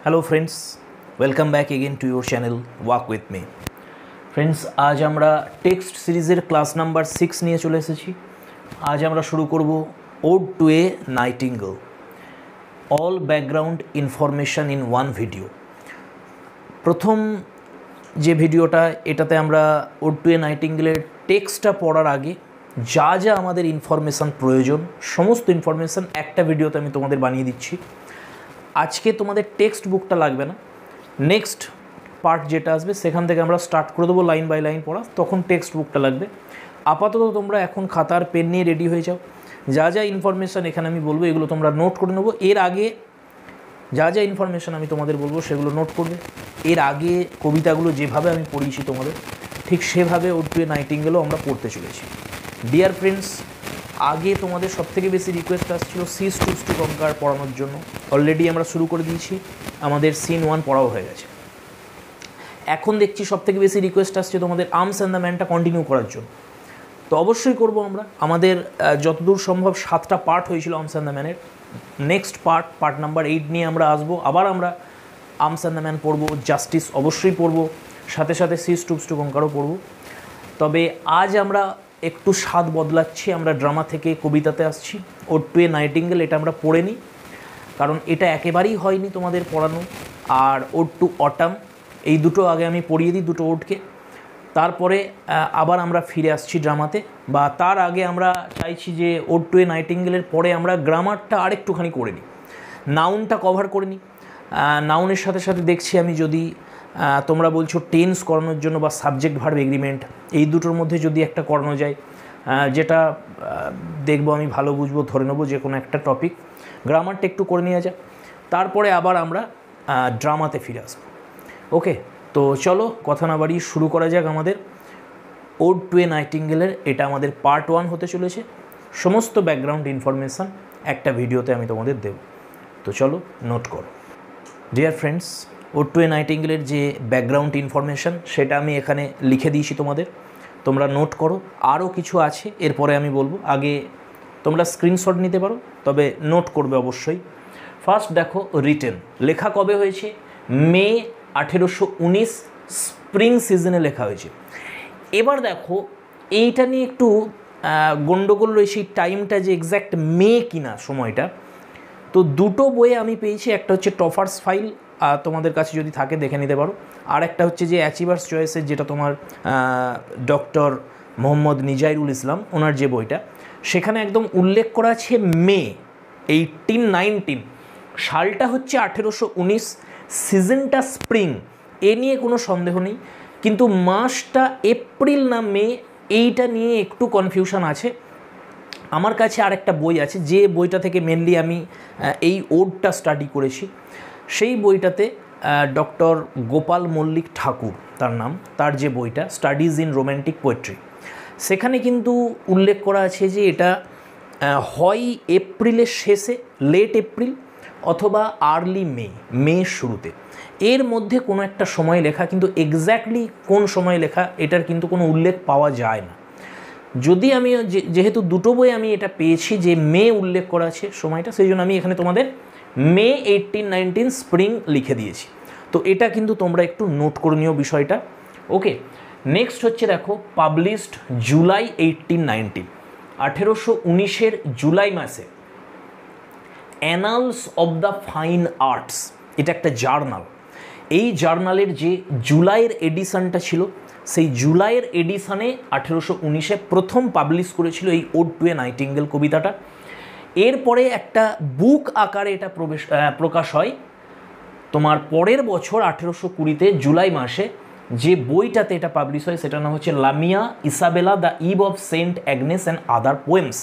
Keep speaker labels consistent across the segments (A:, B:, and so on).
A: Hello friends, welcome back again to your channel walk with me. Friends, আজ আমরা text সিরিজের class number 6 নিয়ে চলে এসেছি। আজ আমরা শুরু করব ode to a nightingale, all background information in one video. প্রথম যে ভিডিওটা, এটাতে আমরা ওড টু এ নাইটিঙ্গেলের টেক্সটটা পড়ার আগে যা যা আমাদের ইনফরমেশান প্রয়োজন, সমস্ত ইনফরমেশান একটা ভিডিওতে আমি তোমাদের বানিয়ে দিচ্ছি। আজকে তোমাদের টেক্সট বুকটা লাগবে না, নেক্সট পার্ট যেটা আসবে সেখান থেকে আমরা স্টার্ট করে দেবো লাইন বাই লাইন পড়া, তখন টেক্সট বুকটা লাগবে। আপাতত তোমরা এখন খাতার পেন নিয়ে রেডি হয়ে যাও। যা যা ইনফরমেশান এখানে আমি বলবো এগুলো তোমরা নোট করে নেবো। এর আগে যা যা ইনফরমেশান আমি তোমাদের বলবো সেগুলো নোট করবে। এর আগে কবিতাগুলো যেভাবে আমি পড়িয়েছি তোমাদের, ঠিক সেভাবে ওড টু এ নাইটিঙ্গেলও আমরা পড়তে চলেছি। ডিয়ার ফ্রেন্ডস, আগে তোমাদের সবথেকে বেশি রিকোয়েস্ট আসছিল সিজ টুজ টু কনকার পড়ানোর জন্য। অলরেডি আমরা শুরু করে দিয়েছি, আমাদের সিন 1 পড়াও হয়ে গেছে। এখন দেখছি সবথেকে বেশি রিকোয়েস্ট আসছে তোমাদের আর্মস অ্যান্ড দ্য ম্যানটা কন্টিনিউ করার জন্য। তো অবশ্যই করবো আমরা। আমাদের যতদূর সম্ভব 7টা পার্ট হয়েছিল আর্মস অ্যান্ড দ্য ম্যানের। নেক্সট পার্ট নাম্বার 8 নিয়ে আমরা আসবো। আবার আমরা আর্মস অ্যান্ড দ্য ম্যান পড়বো, জাস্টিস অবশ্যই পড়বো, সাথে সাথে সিজ টুজ টু কনকারও পড়বো। তবে আজ আমরা একটু স্বাদ বদলাচ্ছি, আমরা ড্রামা থেকে কবিতাতে আসছি। ওড টু এ নাইটিঙ্গেল এটা আমরা পড়ে নিই, কারণ এটা একেবারেই হয়নি তোমাদের পড়ানো। আর ওড টু অটাম, এই দুটো আগে আমি পড়িয়ে দিই দুটো ওডকে, তারপরে আবার আমরা ফিরে আসছি ড্রামাতে। বা তার আগে আমরা চাইছি যে ওড টু এ নাইটিঙ্গেলের পরে আমরা গ্রামারটা আরেকটুখানি করে নিই, নাউনটা কভার করে নিই। নাউনের সাথে সাথে দেখছি আমি যদি তোমরা বলছো টেন্স করানোর জন্য বা সাবজেক্ট ভার্ব এগ্রিমেন্ট, এই দুটোর মধ্যে যদি একটা করানো যায়, যেটা দেখবো আমি ভালো বুঝবো, ধরে নেবো যে কোনো একটা টপিক, গ্রামারটা একটু করে নিয়ে যায়। তারপরে আবার আমরা ড্রামাতে ফিরে আসবো। ওকে, তো চলো কথা না বাড়িয়ে শুরু করা যাক আমাদের ওড টু এ নাইটিঙ্গেলের। এটা আমাদের পার্ট 1 হতে চলেছে। সমস্ত ব্যাকগ্রাউন্ড ইনফরমেশান একটা ভিডিওতে আমি তোমাদের দেব। তো চলো নোট করো। ডিয়ার ফ্রেন্ডস, ওড টু এ নাইটিঙ্গেলের যে ব্যাকগ্রাউন্ড ইনফরমেশান সেটা আমি এখানে লিখে দিয়েছি তোমাদের, তোমরা নোট করো। আরও কিছু আছে এরপরে আমি বলবো, আগে তোমরা স্ক্রিনশট নিতে পারো, তবে নোট করবে অবশ্যই। ফার্স্ট দেখো, রিটেন লেখা কবে হয়েছে? মে 1819 স্প্রিং সিজনে লেখা হয়েছে। এবার দেখো এইটা নিয়ে একটু গণ্ডগোল রয়েছে, এই টাইমটা যে এক্স্যাক্ট মে কিনা সময়টা। তো দুটো বইয়ে আমি পেয়েছি, একটা হচ্ছে টফার্স ফাইল, তোমাদের কাছে যদি থাকে দেখে নিতে পারো। আর একটা হচ্ছে যে অ্যাচিভার্স চয়েসের, যেটা তোমার ডক্টর মোহাম্মদ নিজাইরুল ইসলাম ওনার যে বইটা, সেখানে একদম উল্লেখ করা আছে মে 1819, সালটা হচ্ছে 1819, সিজনটা স্প্রিং, এ নিয়ে কোনো সন্দেহ নেই। কিন্তু মাসটা এপ্রিল না মে, এইটা নিয়ে একটু কনফিউশন আছে। আমার কাছে আরেকটা বই আছে, যে বইটা থেকে মেনলি আমি এই ওডটা স্টাডি করেছি। সেই বইটাতে ডক্টর গোপাল মল্লিক ঠাকুর তার নাম, তার যে বইটা স্টাডিজ ইন রোম্যান্টিক পোয়েট্রি, সেখানে কিন্তু উল্লেখ করা আছে যে এটা হয় এপ্রিলের শেষে, লেট এপ্রিল, অথবা আর্লি মে শুরুতে, এর মধ্যে কোনো একটা সময় লেখা। কিন্তু এক্স্যাক্টলি কোন সময় লেখা এটার কিন্তু কোনো উল্লেখ পাওয়া যায় না। যদি আমি যেহেতু দুটো বই আমি এটা পেয়েছি যে মে উল্লেখ করা আছে সময়টা, সেই জন্য আমি এখানে তোমাদের মে 1819 স্প্রিং লিখে দিয়েছি। তো এটা কিন্তু তোমরা একটু নোট করে নিও বিষয়টা। ওকে, নেক্সট হচ্ছে দেখো, পাবলিশড জুলাই 1819, 1819 জুলাই মাসে annals of the fine arts, এটা একটা জার্নাল। এই জার্নালের যে জুলাইয়ের এডিশনটা ছিল, সেই জুলাইয়ের এডিশনে 1819 প্রথম পাবলিশ করেছিল এই ওড টু এ নাইটিঙ্গেল কবিতাটা। এরপরে একটা বুক আকারে এটা প্রকাশ হয় তোমার পরের বছর 1820 জুলাই মাসে। যে বইটাতে এটা পাবলিশ হয় সেটার নাম হচ্ছে Lamia Isabella the Eve of Saint Agnes and other poems.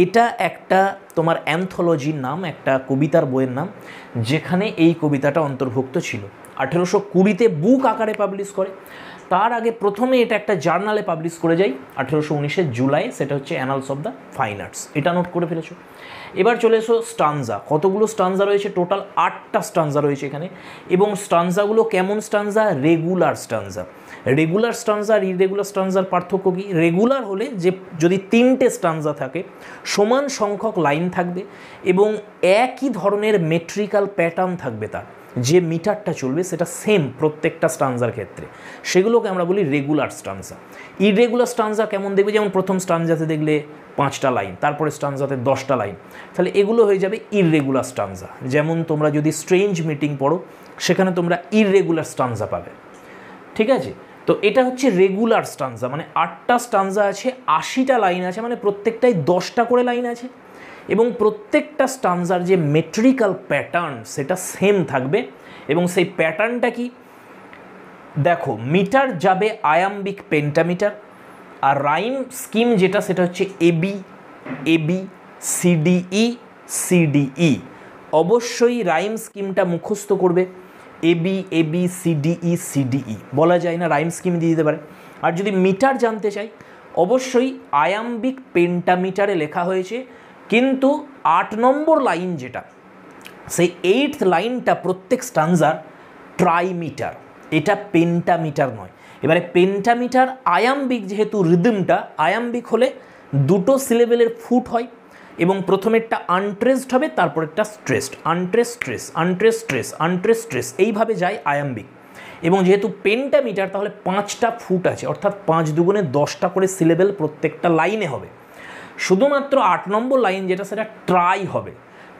A: এটা একটা তোমার অ্যান্থোলজির নাম, একটা কবিতার বইয়ের নাম, যেখানে এই কবিতাটা অন্তর্ভুক্ত ছিল। 1820 বুক আকারে পাবলিশ করে। তার আগে প্রথমে এটা একটা জার্নালে পাবলিশ করে যায় 1819 জুলাই, সেটা হচ্ছে annals of the fine arts. এটা নোট করে ফেলেছো। এবার চলে এসো স্টানজা। কতগুলো স্টানজা রয়েছে? টোটাল 8টা স্টানজা রয়েছে এখানে। এবং স্টানজাগুলো কেমন stanza? Regular stanza. Regular stanza আর ইরেগুলার স্টানজার পার্থক্য কী? রেগুলার হলে যে যদি 3টে স্টানজা থাকে, সমান সংখ্যক লাইন থাকবে এবং একই ধরনের মেট্রিক্যাল প্যাটার্ন থাকবে তার। যে মিটারটা চলবে সেটা সেম প্রত্যেকটা স্টানজার ক্ষেত্রে, সেগুলোকে আমরা বলি রেগুলার স্টানজা। ইররেগুলার স্টানজা কেমন দেখবে, যেমন প্রথম স্টানজাতে দেখলে 5টা লাইন, তারপরে স্টানজাতে 10টা লাইন, তাহলে এগুলো হয়ে যাবে ইররেগুলার স্টানজা। যেমন তোমরা যদি স্ট্রেঞ্জ মিটিং পড়ো সেখানে তোমরা ইররেগুলার স্টানজা পাবে, ঠিক আছে। তো এটা হচ্ছে রেগুলার স্টানজা, মানে 8টা স্টানজা আছে, 80টা লাইন আছে, মানে প্রত্যেকটাই 10টা করে লাইন আছে, এবং প্রত্যেকটা স্টানজার যে মেট্রিক্যাল প্যাটার্ন সেটা সেম থাকবে। এবং সেই প্যাটার্নটা কি দেখো, মিটার যাবে আয়াম্বিক পেন্টামিটার, আর রাইম স্কিম যেটা সেটা হচ্ছে এবি এবি সিডিই সিডিই। অবশ্যই রাইম স্কিমটা মুখস্থ করবে, এবি এবি সিডিই সিডিই, বলা যায় না রাইম স্কিম দিয়ে দিতে পারে। আর যদি মিটার জানতে চাই, অবশ্যই আয়াম্বিক পেন্টামিটারে লেখা হয়েছে, কিন্তু 8 নম্বর লাইন যেটা, সেই 8th লাইনটা প্রত্যেক স্টানজার ট্রাইমিটার, এটা পেন্টামিটার নয়। এবারে পেন্টামিটার আয়াম্বিক, যেহেতু রিদমটা আয়াম্বিক হলে 2টো সিলেবেলের ফুট হয়, এবং প্রথমেরটা আনট্রেসড হবে, তারপরেরটা স্ট্রেসড, আনট্রেস স্ট্রেস আনট্রেস স্ট্রেস আনট্রেস স্ট্রেস, এইভাবে যায় আয়াম্বিক। এবং যেহেতু পেন্টামিটার, তাহলে 5টা ফুট আছে, অর্থাৎ 5 দুগুণে 10টা করে সিলেবেল প্রত্যেকটা লাইনে হবে। শুধুমাত্র 8 নম্বর লাইন যেটা, সেটা ট্রাই হবে।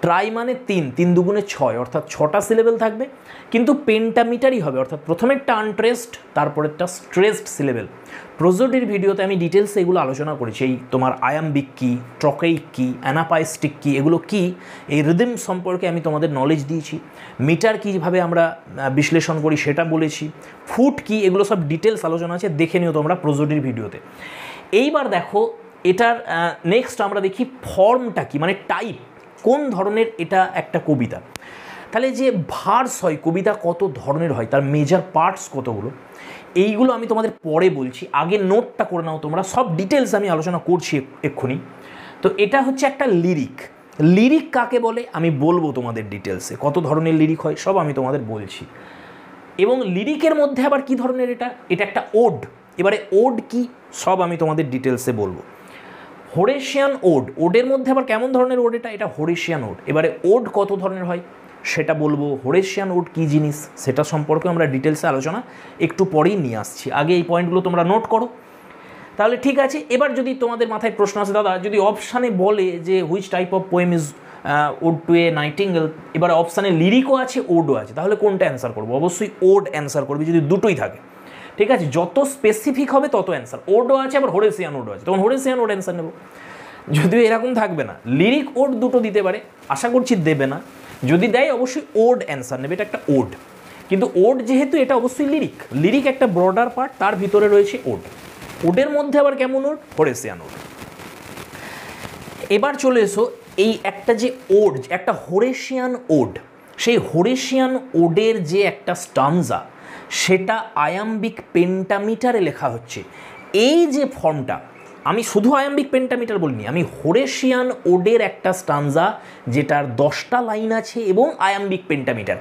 A: ট্রাই মানে 3, 3 দুগুণে 6, অর্থাৎ 6টা সিলেবেল থাকবে, কিন্তু পেন্টামিটারই হবে, অর্থাৎ প্রথমেরটা আনট্রেসড, তারপরেরটা স্ট্রেসড সিলেবেল। প্রোজোডির ভিডিওতে আমি ডিটেলসে এগুলো আলোচনা করেছি, এই তোমার আয়াম্বিক কী, ট্রকেইক কী, অ্যানাপাইস্টিক কী, এগুলো কী, এই রিদম সম্পর্কে আমি তোমাদের নলেজ দিয়েছি। মিটার কীভাবে আমরা বিশ্লেষণ করি সেটা বলেছি, ফুট কী, এগুলো সব ডিটেলস আলোচনা আছে, দেখে নিও তোমরা প্রোজোডির ভিডিওতে। এইবার দেখো এটার নেক্সট আমরা দেখি ফর্মটা কি, মানে টাইপ, কোন ধরনের এটা একটা কবিতা। তাহলে যে ভার্স হয়, কবিতা কত ধরনের হয়, তার মেজর পার্টস কতগুলো, এইগুলো আমি তোমাদের পরে বলছি, আগে নোটটা করে নাও তোমরা, সব ডিটেলস আমি আলোচনা করছি এক্ষুনি। তো এটা হচ্ছে একটা লিরিক। লিরিক কাকে বলে আমি বলবো তোমাদের ডিটেলসে, কত ধরনের লিরিক হয় সব আমি তোমাদের বলছি। এবং লিরিকের মধ্যে আবার কি ধরনের, এটা একটা ওড। এবারে ওড কি সব আমি তোমাদের ডিটেলসে বলবো। হোরেশিয়ান ওড, ওডের মধ্যে আবার কেমন ধরনের ওড, এটা হোরেশিয়ান ওড। এবারে ওড কত ধরনের হয় সেটা বলবো, হোরেশিয়ান ওড কী জিনিস সেটা সম্পর্কে আমরা ডিটেলসে আলোচনা একটু পরেই নিয়ে আসছি, আগে এই পয়েন্টগুলো তোমরা নোট করো। তাহলে ঠিক আছে, এবার যদি তোমাদের মাথায় প্রশ্ন আসে, দাদা যদি অপশানে বলে যে which type of poem is ode to a nightingale, এবার অপশানে লিরিকও আছে ওডও আছে, তাহলে কোনটা অ্যান্সার করবো? অবশ্যই ওড অ্যান্সার করবে যদি দুটোই থাকে, ঠিক আছে। যত স্পেসিফিক হবে তত অ্যান্সার, ওডও আছে আবার হোরেশিয়ান ওডও আছে, তখন হোরেশিয়ান ওড অ্যান্সার নেব। যদিও এরকম থাকবে না, লিরিক ওড দুটো দিতে পারে, আশা করছি দেবে না, যদি দেয় অবশ্যই ওড অ্যান্সার নেবে, এটা একটা ওড। কিন্তু ওড যেহেতু এটা অবশ্যই লিরিক, লিরিক একটা ব্রডার পার্ট, তার ভিতরে রয়েছে ওড। ওডের মধ্যে আবার কেমন ওড? হোরেশিয়ান ওড। এবার চলে এসো, এই একটা যে ওড, একটা হোরেশিয়ান ওড, সেই হোরেশিয়ান ওডের যে একটা স্টানজা, সেটা আয়াম্বিক পেন্টামিটারে লেখা হচ্ছে। এই যে ফর্মটা, আমি শুধু আয়াম্বিক পেন্টামিটার বলিনি, আমি হোরেশিয়ান ওডের একটা স্টানজা যেটার 10টা লাইন আছে এবং আয়াম্বিক পেন্টামিটার,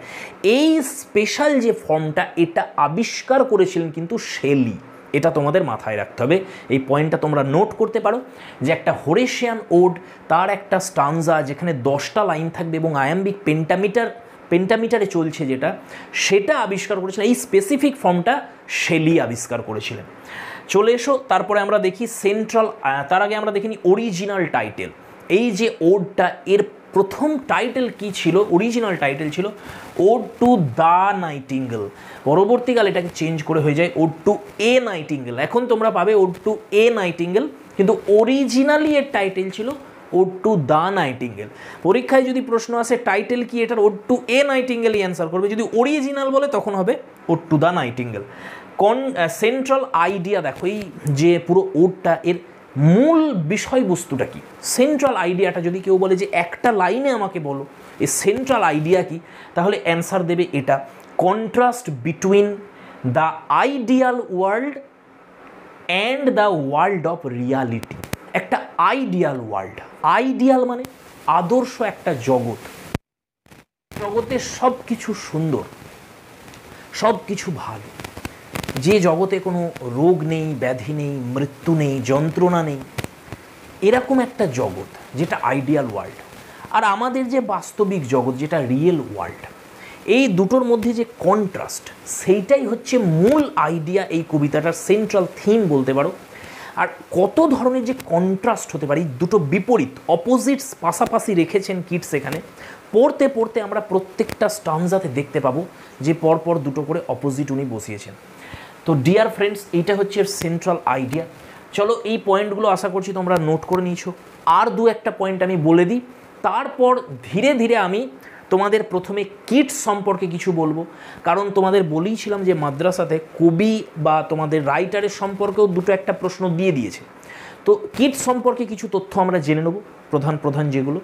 A: এই স্পেশাল যে ফর্মটা, এটা আবিষ্কার করেছিলেন কিন্তু শেলি। এটা তোমাদের মাথায় রাখতে হবে, এই পয়েন্টটা তোমরা নোট করতে পারো যে একটা হোরেশিয়ান ওড, তার একটা স্টানজা যেখানে 10টা লাইন থাকবে এবং আয়াম্বিক পেন্টামিটারে চলছে যেটা, সেটা আবিষ্কার করেছিলেন, এই স্পেসিফিক ফর্মটা শেলি আবিষ্কার করেছিলেন। চলে এসো, তারপরে আমরা দেখি সেন্ট্রাল, তার আগে আমরা দেখিনি অরিজিনাল টাইটেল। এই যে ওডটা, এর প্রথম টাইটেল কি ছিল? অরিজিনাল টাইটেল ছিল ওড টু দ্য নাইটিঙ্গেল, পরবর্তীকালে এটাকে চেঞ্জ করে হয়ে যায় ওড টু এ নাইটিঙ্গেল। এখন তোমরা পাবে ওড টু এ নাইটিঙ্গেল, কিন্তু অরিজিনালি এর টাইটেল ছিল ওড টু দ্য নাইটিঙ্গেল। পরীক্ষায় যদি প্রশ্ন আসে টাইটেল কি, এটার ওড টু এ নাইটিঙ্গেলই অ্যান্সার করবে, যদি অরিজিনাল বলে তখন হবে ode to the nightingale. Central idea দেখো, এই যে পুরো ওডটা, এর মূল বিষয়বস্তুটা কি, সেন্ট্রাল আইডিয়াটা যদি কেউ বলে যে একটা লাইনে আমাকে বলো এই সেন্ট্রাল আইডিয়া কি, তাহলে অ্যান্সার দেবে এটা, contrast between the ideal world and the world of reality. একটা আইডিয়াল ওয়ার্ল্ড, আইডিয়াল মানে আদর্শ একটা জগৎ, জগতে সব কিছু সুন্দর, সব কিছু ভালো, যে জগতে কোনো রোগ নেই, ব্যাধি নেই, মৃত্যু নেই, যন্ত্রণা নেই, এরকম একটা জগৎ যেটা আইডিয়াল ওয়ার্ল্ড। আর আমাদের যে বাস্তবিক জগৎ যেটা রিয়েল ওয়ার্ল্ড, এই দুটোর মধ্যে যে কন্ট্রাস্ট, সেইটাই হচ্ছে মূল আইডিয়া এই কবিতাটার সেন্ট্রাল থিম বলতে পারো। আর কত ধরনের যে কন্ট্রাস্ট হতে পারে, দুটো বিপরীত অপোজিটস পাশাপাশি রেখেছেন কিটস এখানে। পড়তে পড়তে আমরা প্রত্যেকটা স্টানজাতে দেখতে পাবো যে পরপর দুটো করে অপোজিট উনি বসিয়েছেন। তো ডিয়ার ফ্রেন্ডস, এইটা হচ্ছে সেন্ট্রাল আইডিয়া। চলো এই পয়েন্টগুলো আশা করছি তোমরা নোট করে নিয়েছো। আর দু একটা পয়েন্ট আমি বলে দিই, তারপর ধীরে ধীরে আমি তোমাদের প্রথমে কিটস সম্পর্কে কিছু বলবো, কারণ তোমাদের বলেইছিলাম যে মাদ্রাসাতে কবি বা তোমাদের রাইটারের সম্পর্কেও দুটো একটা প্রশ্ন দিয়ে দিয়েছে। তো কিটস সম্পর্কে কিছু তথ্য আমরা জেনে নেব, প্রধান প্রধান যেগুলো।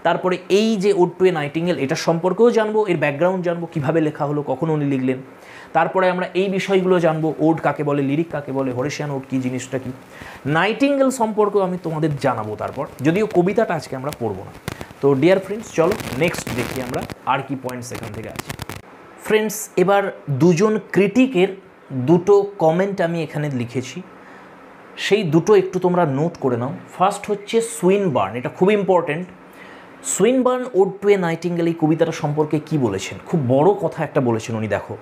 A: তারপরে এই যে ওড টু এ নাইটিঙ্গেল, এটা সম্পর্কেও জানবো, এর ব্যাকগ্রাউন্ড জানবো, কীভাবে লেখা হলো, কখন উনি লিখলেন। তারপরে আমরা এই বিষয়গুলো জানবো, ওড কাকে বলে, লিরিক কাকে বলে, হরেশিয়ান ওড কী জিনিসটা কী, নাইটিঙ্গেল সম্পর্কেও আমি তোমাদের জানাবো তারপর, যদিও কবিতাটা আজকে আমরা পড়বো না। তো ডিয়ার ফ্রেন্ডস, চলো নেক্সট দেখি আমরা আর কি পয়েন্টস এখান থেকে আছে। ফ্রেন্ডস, এবার দুজন ক্রিটিকের দুটো কমেন্ট আমি এখানে লিখেছি, সেই দুটো একটু তোমরা নোট করে নাও। ফার্স্ট হচ্ছে সুইনবার্ন, এটা খুব important. Swinburne ode to a nightingale এই কবিতাটা সম্পর্কে কি বলেছেন, খুব বড় কথা একটা বলেছেন উনি। দেখো,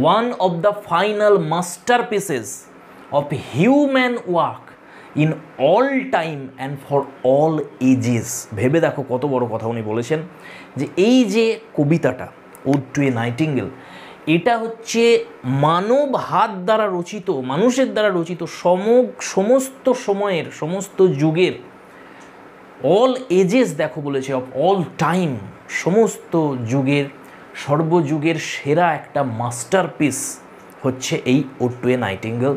A: one of the final masterpieces of human work in all time and for all ages. ভেবে দেখো কত বড় কথা উনি বলেছেন, যে এই যে কবিতাটা ওড টু এ নাইটিঙ্গেল, এটা হচ্ছে মানব হাত দ্বারা রচিত, মানুষের দ্বারা রচিত, সমস্ত সময়ের, সমস্ত যুগের, অল এজেস দেখো বলেছে, অফ অল টাইম, সমস্ত যুগের, সর্বযুগের সেরা একটা মাস্টারপিস হচ্ছে এই ওড টু এ নাইটিঙ্গেল।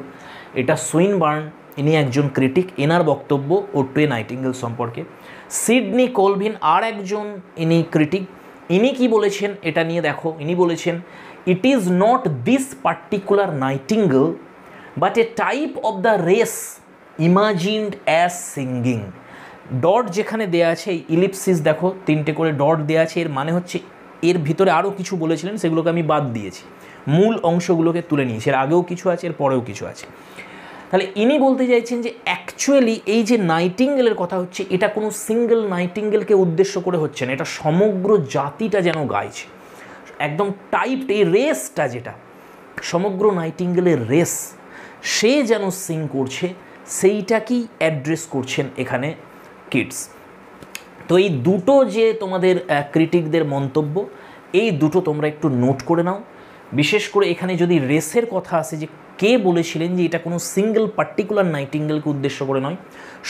A: এটা সুইনবার্ন, ইনি একজন ক্রিটিক, এনার বক্তব্য ওড টু এ নাইটিঙ্গেল সম্পর্কে। সিডনি কলভিন আর একজন ইনি ক্রিটিক, ইনি কি বলেছেন এটা নিয়ে দেখো। ইনি বলেছেন, it is not this particular nightingale but A type of the race imagined as singing. Dot যেখানে দেয়া আছে, এই ইলিপসিস দেখো, তিনটে করে ডট দেওয়া আছে, এর মানে হচ্ছে এর ভিতরে আরও কিছু বলেছিলেন, সেগুলোকে আমি বাদ দিয়েছি, মূল অংশগুলোকে তুলে নিয়েছি। এর আগেও কিছু আছে, এর পরেও কিছু আছে। তাহলে ইনি বলতে চাইছেন যে অ্যাকচুয়ালি এই যে নাইটিঙ্গেলের কথা হচ্ছে, এটা কোনো সিঙ্গেল নাইটিঙ্গেলকে উদ্দেশ্য করে হচ্ছে না, এটা সমগ্র জাতিটা যেন গাইছে, একদম টাইপ, এই রেসটা যেটা সমগ্র নাইটিঙ্গেলের রেস, সে যেন সিং করছে, সেইটাকেই অ্যাড্রেস করছেন এখানে কিডস। তো এই দুটো যে তোমাদের ক্রিটিকদের মন্তব্য, এই দুটো তোমরা একটু নোট করে নাও। বিশেষ করে এখানে যদি রেসের কথা আসে, যে কে বলেছিলেন যে এটা কোনো সিঙ্গেল পার্টিকুলার নাইটিঙ্গেলকে উদ্দেশ্য করে নয়,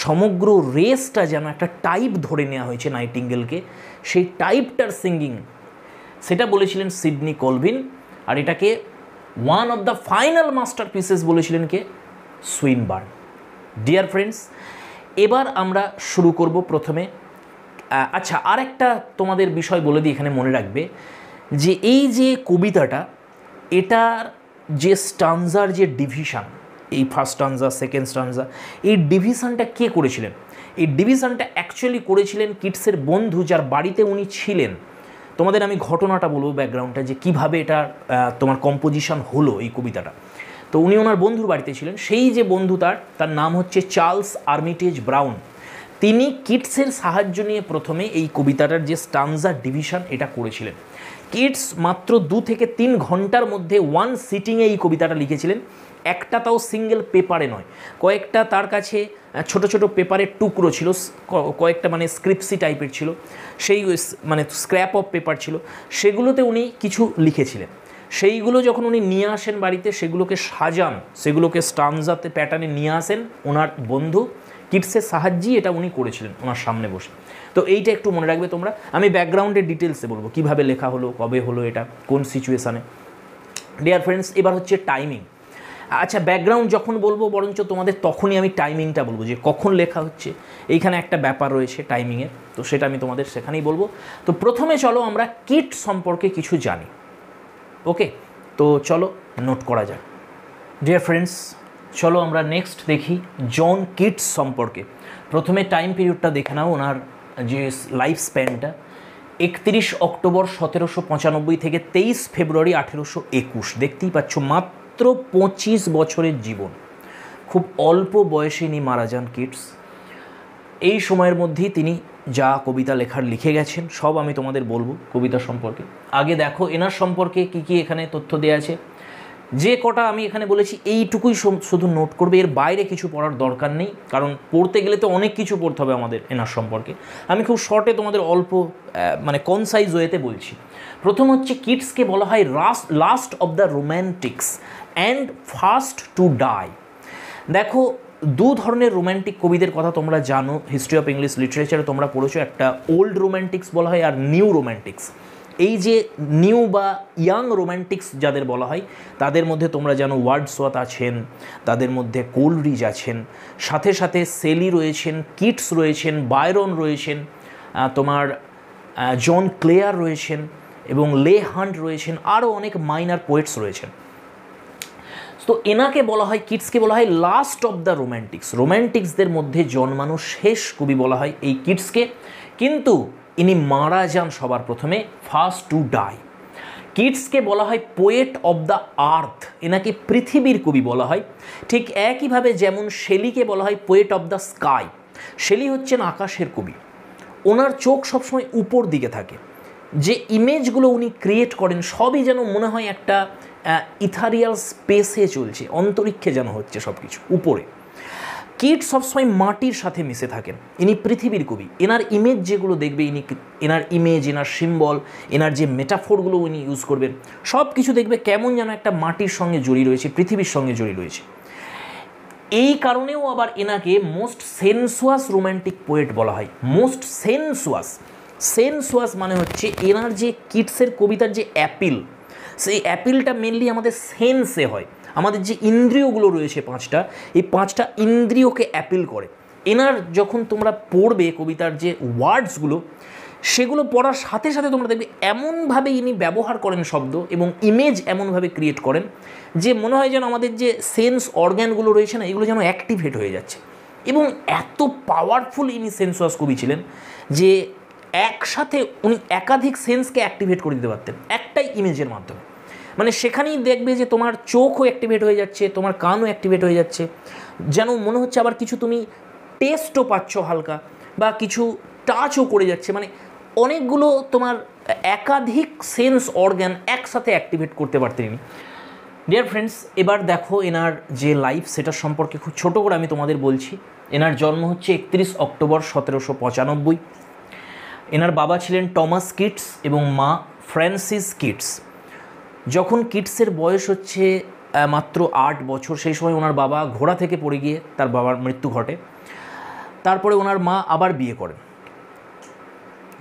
A: সমগ্র রেসটা যেন একটা টাইপ ধরে নেওয়া হয়েছে নাইটিঙ্গেলকে, সেই টাইপটার সিঙ্গিং, সেটা বলেছিলেন সিডনি কলভিন। আর এটাকে one of the final masterpieces বলেছিলেন কে, সুইনবার্ন। ডিয়ার ফ্রেন্ডস, এবার আমরা শুরু করব প্রথমে। আচ্ছা, আর একটা তোমাদের বিষয় বলে দিই, এখানে মনে রাখবে যে এই যে কবিতাটা, এটার যে স্টানজার যে ডিভিশন, এই ফার্স্ট স্টানজা, সেকেন্ড স্টানজা, এই ডিভিশনটা কে করেছিলেন? এই ডিভিশনটা অ্যাকচুয়ালি করেছিলেন কিটসের বন্ধু, যার বাড়িতে উনি ছিলেন। তোমাদের আমি ঘটনাটা বলবো, ব্যাকগ্রাউন্ডটা, যে কীভাবে এটা তোমার কম্পোজিশন হলো এই কবিতাটা। তো উনি ওনার বন্ধুর বাড়িতে ছিলেন, সেই যে বন্ধু তার নাম হচ্ছে চার্লস আর্মিটেজ ব্রাউন। তিনি কিটসের সাহায্য নিয়ে প্রথমে এই কবিতাটার যে স্টানজা ডিভিশন এটা করেছিলেন। কিটস মাত্র 2 থেকে 3 ঘন্টার মধ্যে ওয়ান সিটিংয়ে এই কবিতাটা লিখেছিলেন। একটা তাও সিঙ্গেল পেপারে নয়, কয়েকটা তার কাছে ছোট ছোট পেপারের টুকরো ছিল, কয়েকটা মানে স্ক্রিপ্সি টাইপের ছিল, সেই মানে স্ক্র্যাপ অফ পেপার ছিল, সেগুলোতে উনি কিছু লিখেছিলেন। সেইগুলো যখন উনি নিয়ে আসেন বাড়িতে, সেগুলোকে সাজান, সেগুলোকে স্টানজাতে প্যাটার্নে নিয়ে আসেন ওনার বন্ধু। কিটসের সাহায্যেই এটা উনি করেছিলেন ওনার সামনে বসে। তো এইটা একটু মনে রাখবে তোমরা। আমি ব্যাকগ্রাউন্ডের ডিটেলসে বলবো কীভাবে লেখা হলো, কবে হলো, এটা কোন সিচুয়েশানে। ডিয়ার ফ্রেন্ডস, এবার হচ্ছে টাইমিং। আচ্ছা, ব্যাকগ্রাউন্ড যখন বলবো বরঞ্চ তোমাদের তখনই আমি টাইমিংটা বলবো, যে কখন লেখা হচ্ছে। এইখানে একটা ব্যাপার রয়েছে টাইমিংয়ের, তো সেটা আমি তোমাদের সেখানেই বলবো। তো প্রথমে চলো আমরা কিট সম্পর্কে কিছু জানি। ওকে, তো চলো নোট করা যাক। ডিয়ার ফ্রেন্ডস, চলো আমরা নেক্সট দেখি জন কিটস সম্পর্কে। প্রথমে টাইম পিরিয়ডটা দেখে নাও, ওনার যে লাইফ স্প্যানটা, 31 অক্টোবর 1795 থেকে 23 ফেব্রুয়ারি 1821। দেখতেই পাচ্ছ, মাত্র 25 বছরের জীবন। খুব অল্প বয়সে ইনি মারা যান কিটস। এই সময়ের মধ্যেই তিনি যা কবিতা লেখার লিখে গেছেন সব আমি তোমাদের বলবো কবিতা সম্পর্কে। আগে দেখো এনার সম্পর্কে কী কী এখানে তথ্য দেওয়া আছে। যে কটা আমি এখানে বলেছি এইটুকুই শুধু নোট করবে, এর বাইরে কিছু পড়ার দরকার নেই, কারণ পড়তে গেলে তো অনেক কিছু পড়তে হবে আমাদের এনার সম্পর্কে। আমি খুব শর্টে তোমাদের অল্প মানে কনসাইজ ওয়েতে বলছি। প্রথম হচ্ছে কিটসকে বলা হয় last of the romantics and first to die. দেখো দু ধরনের রোম্যান্টিক কবিদের কথা তোমরা জানো, হিস্ট্রি অফ ইংলিশ লিটারেচারে তোমরা পড়েছো, একটা ওল্ড রোম্যান্টিক্স বলা হয় আর নিউ রোম্যান্টিক্স। এই যে নিউ বা ইয়াং রোম্যান্টিক্স যাদের বলা হয় তাদের মধ্যে তোমরা জানো ওয়ার্ডসওয়ার্থ আছেন, তাদের মধ্যে কোলরিজ আছেন, সাথে সাথে সেলি রয়েছেন, কিটস রয়েছেন, বায়রন রয়েছেন, তোমার জন ক্লেয়ার রয়েছেন এবং লে হান্ট রয়েছেন, আরও অনেক মাইনার পোয়েটস রয়েছেন। তো এনাকে বলা হয়, কিটসকে বলা হয় লাস্ট অফ দ্য রোম্যান্টিক্স। রোম্যান্টিক্সদের মধ্যে জন্মানো শেষ কবি বলা হয় এই কিটসকে, কিন্তু ইনি মারা যান সবার প্রথমে, ফার্স্ট টু ডাই। কিটসকে বলা হয় পোয়েট অব দ্য আর্থ, এনাকে পৃথিবীর কবি বলা হয়। ঠিক একইভাবে যেমন শেলিকে বলা হয় poet of the sky. Shelley হচ্ছেন আকাশের কবি, ওনার চোখ সবসময় উপর দিকে থাকে, যে ইমেজগুলো উনি ক্রিয়েট করেন সবই যেন মনে হয় একটা ইথারিয়াল স্পেসে চলছে, অন্তরিক্ষে যেন হচ্ছে সব কিছু উপরে। কিটস সবসময় মাটির সাথে মিশে থাকেন, ইনি পৃথিবীর কবি। এনার ইমেজ যেগুলো দেখবে, এনার ইমেজ, এনার সিম্বল, এনার যে মেটাফোরগুলো উনি ইউজ করবেন সব কিছু দেখবে কেমন যেন একটা মাটির সঙ্গে জড়িয়ে রয়েছে, পৃথিবীর সঙ্গে জড়িয়ে রয়েছে। এই কারণেও আবার এনাকে মোস্ট সেন্সুয়াস রোম্যান্টিক পোয়েট বলা হয়। মোস্ট সেন্সুয়াস মানে হচ্ছে এনার যে কিটসের কবিতার যে অ্যাপিল, সেই অ্যাপিলটা মেনলি আমাদের সেন্সে হয়। আমাদের যে ইন্দ্রিয়গুলো রয়েছে পাঁচটা, এই পাঁচটা ইন্দ্রিয়কে অ্যাপিল করে। এনার যখন তোমরা পড়বে কবিতার যে ওয়ার্ডসগুলো, সেগুলো পড়ার সাথে সাথে তোমরা দেখবে এমনভাবে ইনি ব্যবহার করেন শব্দ এবং ইমেজ এমনভাবে ক্রিয়েট করেন যে মনে হয় যেন আমাদের যে সেন্স অর্গ্যানগুলো রয়েছে না, এগুলো যেন অ্যাক্টিভেট হয়ে যাচ্ছে। এবং এত পাওয়ারফুল ইনি সেন্সুয়াস কবি ছিলেন যে একসাথে উনি একাধিক সেন্সকে অ্যাক্টিভেট করে দিতে পারতেন একটাই ইমেজের মাধ্যমে। মানে সেখানেই দেখবে যে তোমার চোখও অ্যাক্টিভেট হয়ে যাচ্ছে, তোমার কানও অ্যাক্টিভেট হয়ে যাচ্ছে, যেন মনে হচ্ছে আবার কিছু তুমি টেস্টও পাচ্ছ হালকা, বা কিছু টাচও করে যাচ্ছে। মানে অনেকগুলো তোমার একাধিক সেন্স অর্গ্যান একসাথে অ্যাক্টিভেট করতে পারতেন। ডিয়ার ফ্রেন্ডস, এবার দেখো এনার যে লাইফ সেটা সম্পর্কে খুব ছোটো করে আমি তোমাদের বলছি। এনার জন্ম হচ্ছে 31 অক্টোবর 1795। এনার বাবা ছিলেন টমাস কিটস এবং মা ফ্রান্সিস কিটস। যখন কিটসের বয়স হচ্ছে মাত্র 8 বছর, সেই সময় ওনার বাবা ঘোড়া থেকে পড়ে গিয়ে তার বাবার মৃত্যু ঘটে। তারপরে ওনার মা আবার বিয়ে করেন।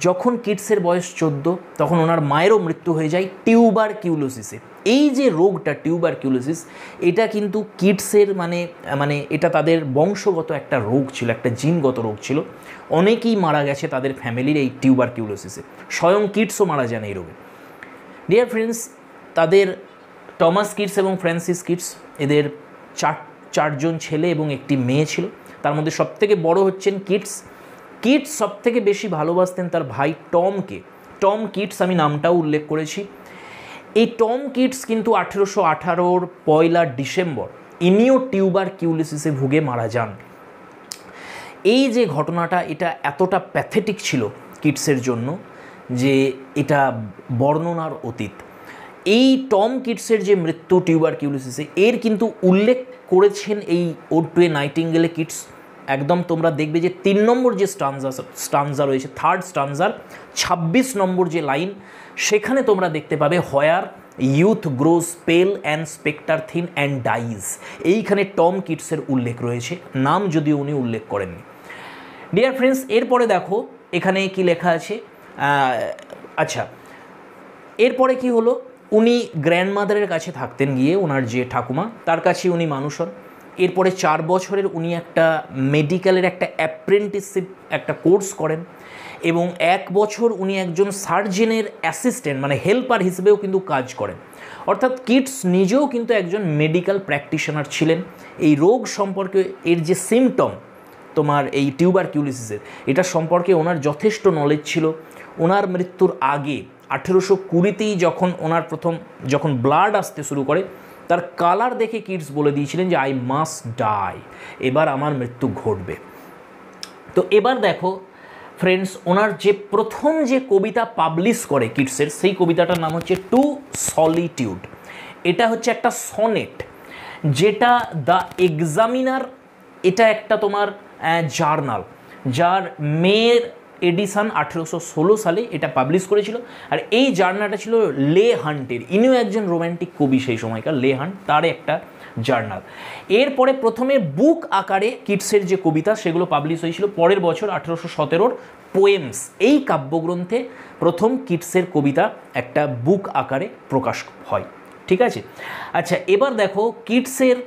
A: যখন কিটসের বয়স 14, তখন ওনার মায়েরও মৃত্যু হয়ে যায় টিউবারকিউলোসিসে। এই যে রোগটা টিউবারকিউলোসিস, এটা কিন্তু কিটসের মানে এটা তাদের বংশগত একটা রোগ ছিল, একটা জিনগত রোগ ছিল। অনেকেই মারা গেছে তাদের ফ্যামিলির এই টিউবারকিউলোসিসে, স্বয়ং কিটসও মারা যান এই রোগে। ডিয়ার ফ্রেন্ডস, তাদের টমাস কিটস এবং ফ্রান্সিস কিটস, এদের চারজন ছেলে এবং একটি মেয়ে ছিল। তার মধ্যে সবথেকে বড় হচ্ছেন কিটস। কিটস সবথেকে বেশি ভালোবাসতেন তার ভাই টমকে। টম কিটস, আমি নামটাও উল্লেখ করেছি। এই টম কিটস কিন্তু 1818 পয়লা ডিসেম্বর ইনিও টিউবারকিউলোসিসে ভুগে মারা যান। এই যে ঘটনাটা, এটা এতটা প্যাথেটিক ছিল কিটসের জন্য যে এটা বর্ণনার অতীত। এই টম কিটসের যে মৃত্যু টিউবারকিউলোসিসে, এর কিন্তু উল্লেখ করেছেন এই ওড টু এ নাইটিঙ্গেলে কিটস। একদম তোমরা দেখবে যে 3 নম্বর যে স্টানজা রয়েছে, থার্ড স্টানজার 26 নম্বর যে লাইন, সেখানে তোমরা দেখতে পাবে হোয়ার ইউথ গ্রোজ পেল and spectre thin and dies. এইখানে টম কিটসের উল্লেখ রয়েছে, নাম যদিও উনি উল্লেখ করেননি। ডিয়ার ফ্রেন্ডস, এরপরে দেখো এখানে কি লেখা আছে। আচ্ছা, এরপরে কি হলো, উনি গ্র্যান্ডমাদারের কাছে থাকতেন গিয়ে, ওনার যে ঠাকুমা, তার কাছে উনি মানুষ হন। এরপরে 4 বছরের উনি একটা মেডিকেলের একটা অ্যাপ্রেন্টিসশিপ একটা কোর্স করেন এবং 1 বছর উনি একজন সার্জেনের অ্যাসিস্ট্যান্ট মানে হেল্পার হিসেবেও কিন্তু কাজ করেন। অর্থাৎ কিটস নিজেও কিন্তু একজন মেডিকেল প্র্যাকটিশনার ছিলেন। এই রোগ সম্পর্কে, এর যে সিমটম তোমার এই টিউবারকিউলোসিসের, এটা সম্পর্কে ওনার যথেষ্ট নলেজ ছিল। ওনার মৃত্যুর আগে 1820তেই যখন ব্লাড আসতে শুরু করে, তার কালার দেখে কিটস বলে দিয়েছিলেন যে আই মাস্ট ডাই, এবার আমার মৃত্যু ঘটবে। তো এবার দেখো ফ্রেন্ডস, ওনার যে প্রথম যে কবিতা পাবলিশ করে কিটসের, সেই কবিতাটার নাম হচ্ছে টু সলিটিউড। এটা হচ্ছে একটা সনেট, যেটা দ্য এক্সামিনার, এটা একটা তোমার জার্নাল, যার মেয়ের এডিশন 1816 সালে এটা পাবলিশ করেছিল। আর এই জার্নালটা ছিল লে হান্টের, ইনিও একজন রোম্যান্টিক কবি সেই সময়কার, লে হান্ট, তার একটা জার্নাল। এরপরে প্রথমে বুক আকারে কিটসের যে কবিতা সেগুলো পাবলিশ হয়েছিল। পরের বছর 1817 পোয়েমস, এই কাব্যগ্রন্থে প্রথম কিটসের কবিতা একটা বুক আকারে প্রকাশ হয়। ঠিক আছে, আচ্ছা এবার দেখো কিটসের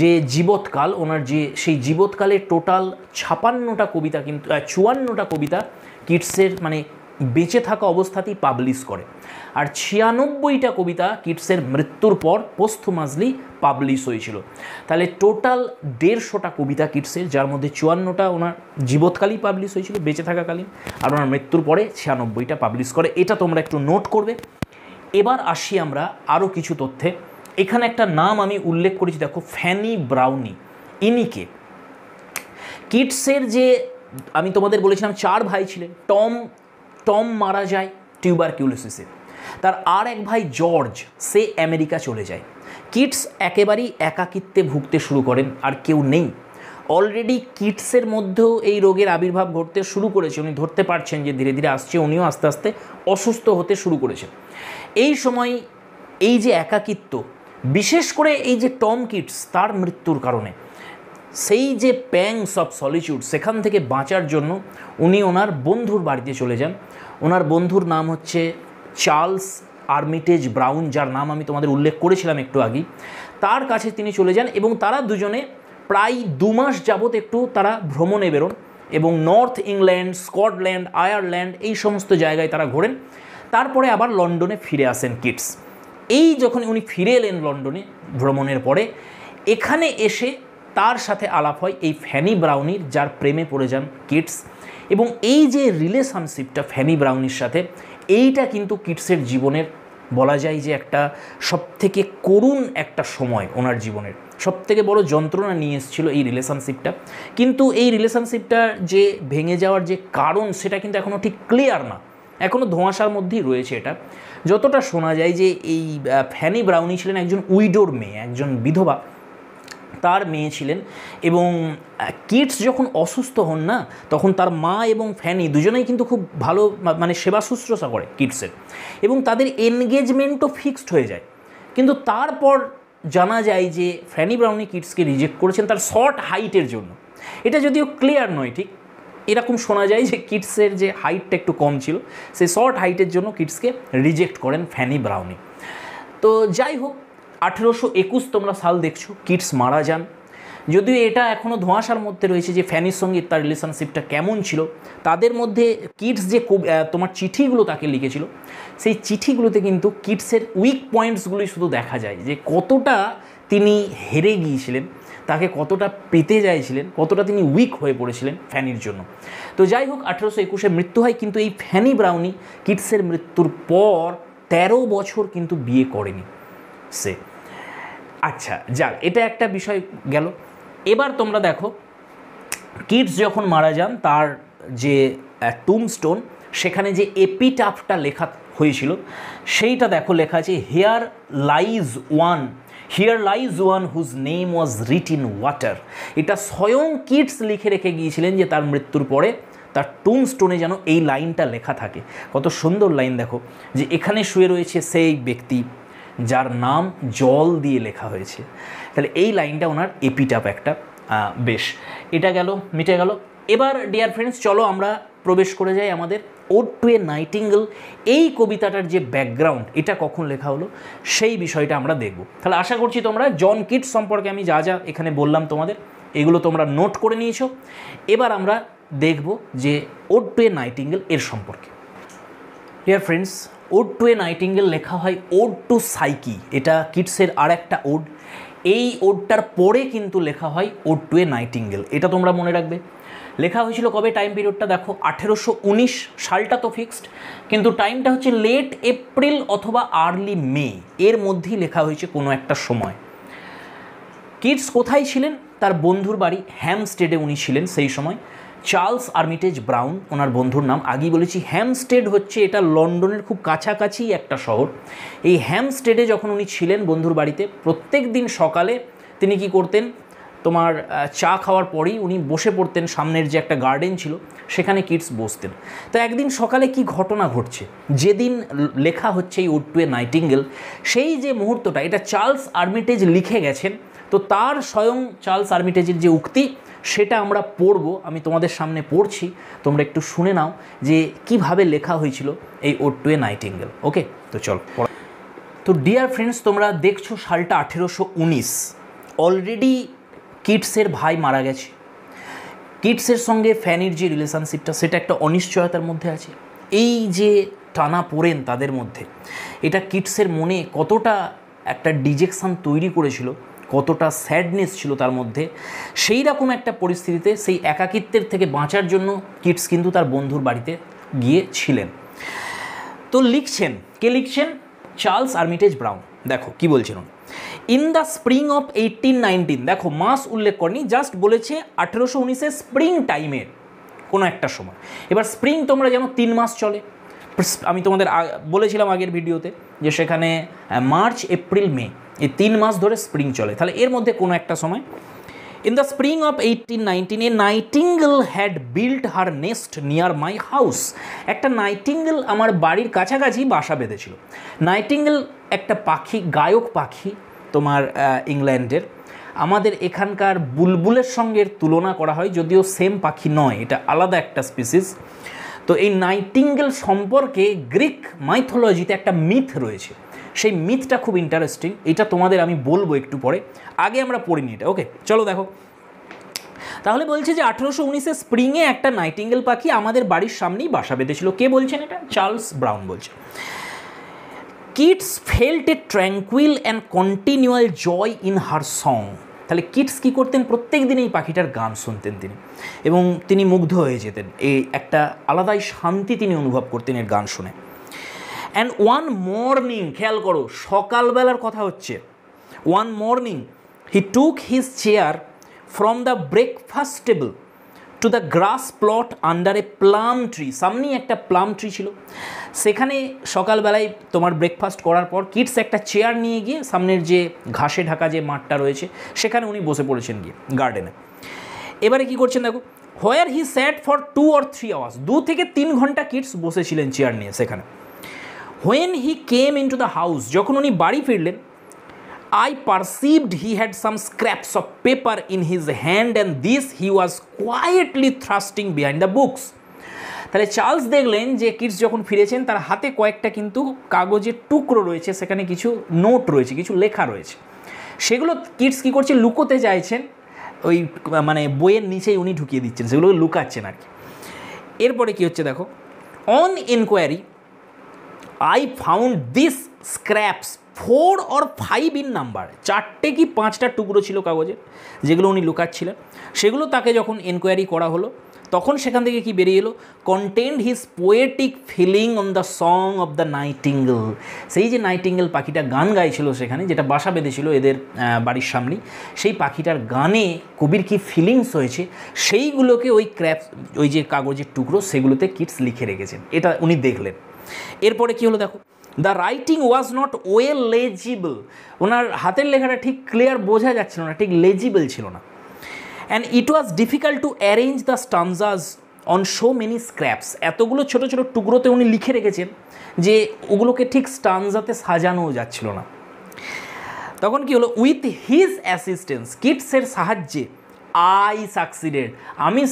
A: যে জীবৎকাল, ওনার যে সেই জীবৎকালে টোটাল 56টা কবিতা, কিন্তু 54টা কবিতা কিটসের মানে বেঁচে থাকা অবস্থাতেই পাবলিশ করে। আর 96টা কবিতা কিটসের মৃত্যুর পর পোস্টহুমাসলি পাবলিশ হয়েছিল। তাহলে টোটাল 150টা কবিতা কিটসের, যার মধ্যে 54টা ওনার জীবৎকালেই পাবলিশ হয়েছিল বেঁচে থাকাকালীন, আর ওনার মৃত্যুর পরে 96টা পাবলিশ করে। এটা তোমরা একটু নোট করবে। এবার আসি আমরা আরও কিছু তথ্যে। এখানে একটা নাম আমি উল্লেখ করেছি, দেখো, ফ্যানি ব্রাউনি। ইনিকে কিটসের যে আমি তোমাদের বলেছিলাম 4 ভাই ছিলেন, টম মারা যায় টিউবারকিউলোসিসে, তার আর এক ভাই জর্জ সে আমেরিকা চলে যায়। কিটস একেবারেই একাকিত্বে ভুগতে শুরু করেন, আর কেউ নেই। অলরেডি কিটসের মধ্যেও এই রোগের আবির্ভাব ঘটতে শুরু করেছে, উনি ধরতে পারছেন যে ধীরে ধীরে আসছে, উনিও আস্তে আস্তে অসুস্থ হতে শুরু করেছেন। এই সময় এই যে একাকিত্ব, বিশেষ করে এই যে টম কিটস, তার মৃত্যুর কারণে সেই যে প্যাংস অফ সলিটিউড, সেখান থেকে বাঁচার জন্য উনি ওনার বন্ধুর বাড়িতে চলে যান। ওনার বন্ধুর নাম হচ্ছে চার্লস আর্মিটেজ ব্রাউন, যার নাম আমি তোমাদের উল্লেখ করেছিলাম একটু আগেই। তার কাছে তিনি চলে যান এবং তারা দুজনে প্রায় 2 মাস যাবৎ একটু তারা ভ্রমণে বেরোন এবং নর্থ ইংল্যান্ড, স্কটল্যান্ড, আয়ারল্যান্ড এই সমস্ত জায়গায় তারা ঘোরেন। তারপরে আবার লন্ডনে ফিরে আসেন কিটস। এই যখন উনি ফিরে এলেন লন্ডনে ভ্রমণের পরে, এখানে এসে তার সাথে আলাপ হয় এই ফ্যানি ব্রাউনির, যার প্রেমে পড়ে যান কিটস। এবং এই যে রিলেশনশিপটা ফ্যানি ব্রাউনির সাথে, এইটা কিন্তু কিটসের জীবনের বলা যায় যে একটা সবথেকে করুণ একটা সময়, ওনার জীবনের সবথেকে বড় যন্ত্রণা নিয়ে এসেছিল এই রিলেশনশিপটা। কিন্তু এই রিলেশনশিপটার যে ভেঙে যাওয়ার যে কারণ, সেটা কিন্তু এখনও ঠিক ক্লিয়ার না, এখনও ধোঁয়াশার মধ্যেই রয়েছে এটা। যতটা শোনা যায় যে এই ফ্যানি ব্রাউনি ছিলেন একজন উইডোর মেয়ে, একজন বিধবা, তার মেয়ে ছিলেন। এবং কিটস যখন অসুস্থ হন না, তখন তার মা এবং ফ্যানি দুজনেই কিন্তু খুব ভালো মানে সেবা শুশ্রূষা করে কিটসের, এবং তাদের এনগেজমেন্টও ফিক্সড হয়ে যায়। কিন্তু তারপর জানা যায় যে ফ্যানি ব্রাউনি কিটসকে রিজেক্ট করেছেন তার শর্ট হাইটের জন্য। এটা যদিও ক্লিয়ার নয় ঠিক, এরকম শোনা যায় যে কিটসের যে হাইটটা একটু কম ছিল, সেই শর্ট হাইটের জন্য কিটসকে রিজেক্ট করেন ফ্যানি ব্রাউনি। তো যাই হোক, 1821 তোমরা সাল দেখছো, কিটস মারা যান। যদিও এটা এখনও ধোঁয়াশার মধ্যে রয়েছে যে ফ্যানির সঙ্গে তার রিলেশনশিপটা কেমন ছিল। তাদের মধ্যে কিটস যে তোমার চিঠিগুলো তাকে লিখেছিল, সেই চিঠিগুলোতে কিন্তু কিটসের উইক পয়েন্টসগুলোই শুধু দেখা যায়, যে কতটা তিনি হেরে গিয়েছিলেন, তাকে কতটা পেতে চাইছিলেন, কতটা তিনি উইক হয়ে পড়েছিলেন ফ্যানির জন্য। তো যাই হোক, 1821 মৃত্যু হয়, কিন্তু এই ফ্যানি ব্রাউনি কিটসের মৃত্যুর পর 13 বছর কিন্তু বিয়ে করেনি সে। আচ্ছা যাক, এটা একটা বিষয় গেল। এবার তোমরা দেখো, কিটস যখন মারা যান, তার যে টুমস্টোন, সেখানে যে এপিটাফটা লেখা হয়েছিল, সেইটা দেখো লেখা আছে, here lies one whose name was writ in water. এটা স্বয়ং কিটস লিখে রেখে গিয়েছিলেন যে তার মৃত্যুর পরে তার টুমস্টোনে যেন এই লাইনটা লেখা থাকে। কত সুন্দর লাইন দেখো, যে এখানে শুয়ে রয়েছে সেই ব্যক্তি যার নাম জল দিয়ে লেখা হয়েছে। তাহলে এই লাইনটা ওনার এপিটাফ একটা। বেশ, এটা গেল, মিটে গেল। এবার ডিয়ার ফ্রেন্ডস, চলো আমরা প্রবেশ করে যাই আমাদের ওড টু এ নাইটিঙ্গেল। এই কবিতাটার যে ব্যাকগ্রাউন্ড, এটা কখন লেখা হলো, সেই বিষয়টা আমরা দেখব। তাহলে আশা করছি তোমরা জন কিটস সম্পর্কে আমি যা যা এখানে বললাম তোমাদের, এগুলো তোমরা নোট করে নিয়েছো। এবার আমরা দেখব যে ওড টু এ নাইটিঙ্গেল এর সম্পর্কে। Dear friends, ode to a nightingale লেখা হয় ওড টু সাইকি, এটা কিটসের আর একটা ওড। এই ওডটার পরে কিন্তু লেখা হয় ওড টু এ নাইটিঙ্গেল, এটা তোমরা মনে রাখবে। লেখা হয়েছিল কবে, টাইম পিরিয়ডটা দেখো, 1819 সালটা তো ফিক্সড, কিন্তু টাইমটা হচ্ছে লেট এপ্রিল অথবা আর্লি মে, এর মধ্যেই লেখা হয়েছে কোনো একটা সময়। কিটস কোথায় ছিলেন? তার বন্ধুর বাড়ি হ্যামস্টেডে উনি ছিলেন সেই সময়। চার্লস আর্মিটেজ ব্রাউন ওনার বন্ধুর নাম। আগেই বলেছি হ্যামস্টেড হচ্ছে এটা লন্ডনের খুব কাছাকাছি একটা শহর। এই হ্যামস্টেডে যখন উনি ছিলেন বন্ধুর বাড়িতে, প্রত্যেক দিন সকালে তিনি কি করতেন, তোমার চা খাওয়ার পরেই উনি বসে পড়তেন, সামনের যে একটা গার্ডেন ছিল সেখানে কিডস বসতেন। তো একদিন সকালে কি ঘটনা ঘটছে, যেদিন লেখা হচ্ছে এই ওড টু এ নাইটিঙ্গেল, সেই যে মুহূর্তটা এটা চার্লস আর্মিটেজ লিখে গেছেন, তো তার স্বয়ং চার্লস আর্মিটেজের যে উক্তি সেটা আমরা পড়ব, আমি তোমাদের সামনে পড়ছি, তোমরা একটু শুনে নাও যে কিভাবে লেখা হয়েছিল এই ওড টু এ নাইটিঙ্গেল। ওকে, তো চলো। তো ডিয়ার ফ্রেন্ডস, তোমরা দেখছো সালটা 1819। অলরেডি কিডসের ভাই মারা গেছে, কিডসের সঙ্গে ফ্যানির যে রিলেশনশিপটা সেটা একটা অনিশ্চয়তার মধ্যে আছে। এই যে টানা পোড়েন তাদের মধ্যে, এটা কিডসের মনে কতটা একটা ডিজেকশন তৈরি করেছিল, কতটা স্যাডনেস ছিল তার মধ্যে। সেই রকম একটা পরিস্থিতিতে সেই একাকিত্বের থেকে বাঁচার জন্য কিডস কিন্তু তার বন্ধুর বাড়িতে গিয়েছিলেন। তো লিখছেন, কে লিখছেন? Charles Armitage Brown. দেখো কি বলছেন, ইন দ্য স্প্রিং অফ 1819, দেখো মাস উল্লেখ করেনি, জাস্ট বলেছে 1819 স্প্রিং টাইমের কোনো একটা সময়। এবার স্প্রিং তোমরা যেন 3 মাস চলে, আমি তোমাদের বলেছিলাম আগের ভিডিওতে যে সেখানে মার্চ এপ্রিল মে এই 3 মাস ধরে স্প্রিং চলে, তাহলে এর মধ্যে কোনো একটা সময়। In the spring of 1819 a nightingale had built her nest near my house. একটা নাইটিঙ্গেল আমার বাড়ির কাছাকাছি বাসা বেঁধেছিল। নাইটিঙ্গেল একটা পাখি, গায়ক পাখি তোমার ইংল্যান্ডের। আমাদের এখানকার বুলবুলের সঙ্গে তুলনা করা হয়, যদিও সেম পাখি নয়, এটা আলাদা একটা স্পিসিস। তো এই নাইটিঙ্গেল সম্পর্কে গ্রিক মাইথোলজিতে একটা মিথ রয়েছে, সেই মিথটা খুব ইন্টারেস্টিং, এটা তোমাদের আমি বলবো একটু পরে, আগে আমরা পড়ে নিই এটা। ওকে, চলো দেখো। তাহলে বলছে যে 1819 স্প্রিংয়ে একটা নাইটিঙ্গেল পাখি আমাদের বাড়ির সামনেই বাসা বেঁধেছিল। কে বলছেন এটা? চার্লস ব্রাউন বলছে। Kids felt a tranquil and continual joy in her song. তাহলে কিডস কী করতেন? প্রত্যেক দিন এই পাখিটার গান শুনতেন তিনি, এবং তিনি মুগ্ধ হয়ে যেতেন, এই একটা আলাদাই শান্তি তিনি অনুভব করতেন এর গান শুনে। অ্যান্ড ওয়ান মর্নিং, খেয়াল করো সকালবেলার কথা হচ্ছে, one morning he took his chair from the breakfast table to the grass plot under A plum tree. সামনেই একটা প্লাম ট্রি ছিল, সেখানে সকালবেলায় তোমার ব্রেকফাস্ট করার পর কিডস একটা চেয়ার নিয়ে গিয়ে সামনের যে ঘাসে ঢাকা যে মাঠটা রয়েছে সেখানে উনি বসে পড়েছেন গিয়ে গার্ডেনে। এবারে কি করছেন দেখো, হোয়ার হি স্যাট ফর 2 or 3 আওয়ার্স, 2 থেকে 3 ঘন্টা কিডস বসেছিলেন চেয়ার নিয়ে সেখানে। When he came in to the house, যখন উনি বাড়ি ফিরলেন, I perceived he had some scraps of paper in his hand and this he was quietly thrusting behind the books. তাহলে চার্লস দেখলেন যে কিডস যখন ফিরেছেন তার হাতে কয়েকটা কিন্তু কাগজের টুকরো রয়েছে, সেখানে কিছু নোট রয়েছে, কিছু লেখা রয়েছে, সেগুলো কিডস কী করছে, লুকোতে চাইছেন, ওই মানে বইয়ের নিচেই উনি ঢুকিয়ে দিচ্ছেন, সেগুলো লুকাচ্ছেন আর কি। এরপরে কী হচ্ছে দেখো, on inquiry I found these scraps 4 or 5 in number, 4টে কি 5টা টুকরো ছিল কাগজের যেগুলো উনি লুকাচ্ছিলেন। সেগুলো তাকে যখন এনকোয়ারি করা হলো তখন সেখান থেকে কি বেরিয়ে এলো, content his poetic feeling on the song of the nightingale. সেই যে নাইটিঙ্গেল পাখিটা গান গাইছিল সেখানে, যেটা বাসা বেঁধেছিল এদের বাড়ির সামনেই, সেই পাখিটার গানে কবির কি ফিলিংস হয়েছে সেইগুলোকে ওই যে কাগজের টুকরো সেগুলোতে কিডস লিখে রেখেছেন, এটা উনি দেখলেন। এরপরে কী হলো দেখো, the writing was not well legible, ওনার হাতের লেখাটা ঠিক ক্লিয়ার বোঝা যাচ্ছিল না, ঠিক লেজিবল ছিল না। And it was difficult to arrange the stanzas on so many scraps, এতগুলো ছোটো ছোটো টুকরোতে উনি লিখে রেখেছেন যে ওগুলোকে ঠিক স্টানজাতে সাজানোও যাচ্ছিল না। তখন কি হলো, উইথ হিজ অ্যাসিস্ট্যান্স, কিডসের সাহায্যে, আই সাকসিডেড, আমি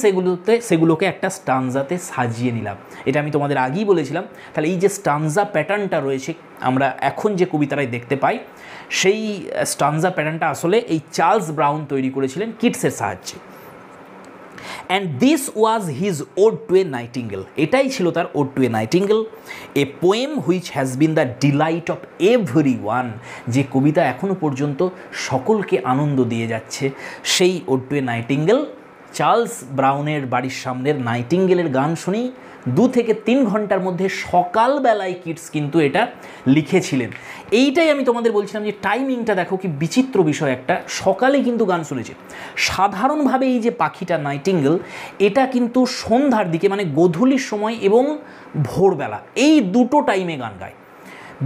A: সেগুলোকে একটা স্টানজাতে সাজিয়ে নিলাম। এটা আমি তোমাদের আগেই বলেছিলাম। তাহলে এই যে স্টানজা প্যাটার্নটা রয়েছে আমরা এখন যে কবিতাটায় দেখতে পাই, সেই স্টানজা প্যাটার্নটা আসলে এই চার্লস ব্রাউন তৈরি করেছিলেন কিডসের সাহায্যে। And this was his ode to a nightingale, এটাই ছিল তার ode to a nightingale, a poem which has been the delight of everyone, যে কবিতা এখনও পর্যন্ত সকলকে আনন্দ দিয়ে যাচ্ছে, সেই ode to a nightingale. Charles ব্রাউনের বাড়ির সামনের নাইটিঙ্গেলের গান শুনেই 2 থেকে 3 ঘন্টার মধ্যে সকালবেলায় কিটস কিন্তু এটা লিখেছিলেন। এইটাই আমি তোমাদের বলছিলাম যে টাইমিংটা দেখো কি বিচিত্র বিষয়, একটা সকালে কিন্তু গান শুনেছে। সাধারণভাবে এই যে পাখিটা নাইটিঙ্গেল, এটা কিন্তু সন্ধ্যার দিকে মানে গোধূলির সময় এবং ভোরবেলা এই দুটো টাইমে গান গায়।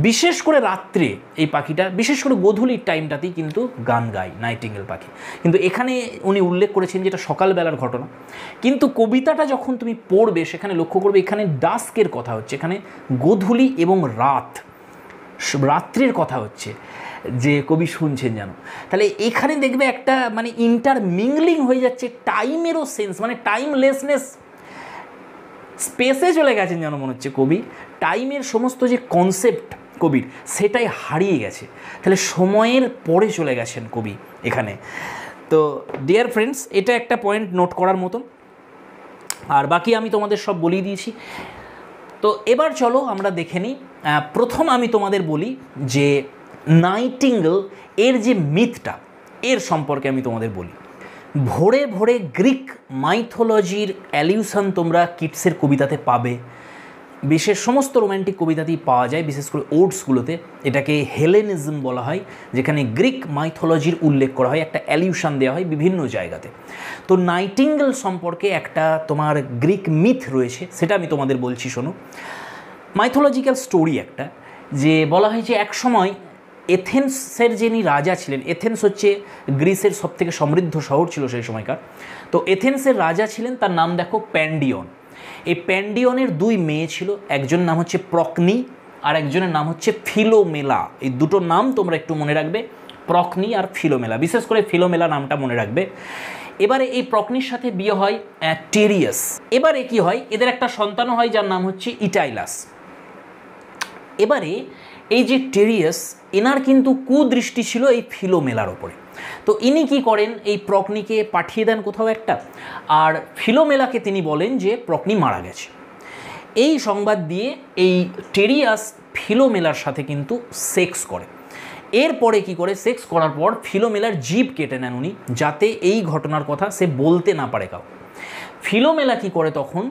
A: বিশেষ করে রাত্রে এই পাখিটা, বিশেষ করে গোধূলির টাইমটাতেই কিন্তু গান গায় নাইটিঙ্গেল পাখি। কিন্তু এখানে উনি উল্লেখ করেছেন যেটা সকালবেলার ঘটনা, কিন্তু কবিতাটা যখন তুমি পড়বে সেখানে লক্ষ্য করবে এখানে ডাস্কের কথা হচ্ছে, এখানে গোধূলি এবং রাত্রের কথা হচ্ছে যে কবি শুনছেন যেন। তাহলে এখানে দেখবে একটা মানে ইন্টারমিংলিং হয়ে যাচ্ছে, টাইমেরও সেন্স মানে টাইমলেসনেস, স্পেসে চলে গেছেন যেন মনে হচ্ছে কবি। টাইমের সমস্ত যে কনসেপ্ট কবির সেটাই হারিয়ে গেছে, তাহলে সময়ের পরে চলে গেছেন কবি এখানে। তো ডিয়ার ফ্রেন্ডস, এটা একটা পয়েন্ট নোট করার মতন, আর বাকি আমি তোমাদের সব বলিয়ে দিয়েছি। তো এবার চলো আমরা দেখে নিই। প্রথম আমি তোমাদের বলি যে নাইটিঙ্গেল এর যে মিথটা, এর সম্পর্কে আমি তোমাদের বলি। ভোরে ভোরে গ্রিক মাইথোলজির অ্যালিউশন তোমরা কিটসের কবিতাতে পাবে, বিশেষ সমস্ত রোম্যান্টিক কবিতাতেই পাওয়া যায়, বিশেষ করে ওডসগুলোতে। এটাকে হেলেনিজম বলা হয়, যেখানে গ্রিক মাইথোলজির উল্লেখ করা হয়, একটা অ্যালিউশন দেওয়া হয় বিভিন্ন জায়গাতে। তো নাইটিঙ্গেল সম্পর্কে একটা তোমার গ্রিক মিথ রয়েছে, সেটা আমি তোমাদের বলছি শোনো। মাইথোলজিক্যাল স্টোরি একটা, যে বলা হয় যে এক সময় এথেন্সের যিনি রাজা ছিলেন, এথেন্স হচ্ছে গ্রিসের সবথেকে সমৃদ্ধ শহর ছিল সেই সময়কার। তো এথেন্সের রাজা ছিলেন, তার নাম দেখো প্যান্ডিয়ন। এই প্যান্ডিয়নের 2 মেয়ে ছিল, একজনের নাম হচ্ছে প্রক্নি আর একজনের নাম হচ্ছে ফিলোমেলা। এই দুটো নাম তোমরা একটু মনে রাখবে, প্রক্নি আর ফিলোমেলা, বিশেষ করে ফিলোমেলা নামটা মনে রাখবে। এবারে এই প্রক্নির সাথে বিয়ে হয় টেরিয়াস। এবারে কি হয়, এদের একটা সন্তানও হয় যার নাম হচ্ছে ইটাইলাস। এবারে এই যে টেরিয়াস, এনার কিন্তু কুদৃষ্টি ছিল এই ফিলোমেলার ওপরে। তো ইনি কি করেন, এই প্রক্নিকে পাঠিয়ে দেন কোথাও একটা, আর ফিলোমেলাকে তিনি বলেন যে প্রক্নি মারা গেছে। এই সংবাদ দিয়ে এই টেরিয়াস ফিলোমেলার সাথে কিন্তু সেক্স করে। এরপরে কি করে, সেক্স করার পর ফিলোমেলার জিভ কেটে নেন উনি, যাতে এই ঘটনার কথা সে বলতে না পারে কাউ। ফিলোমেলা কি করে তখন,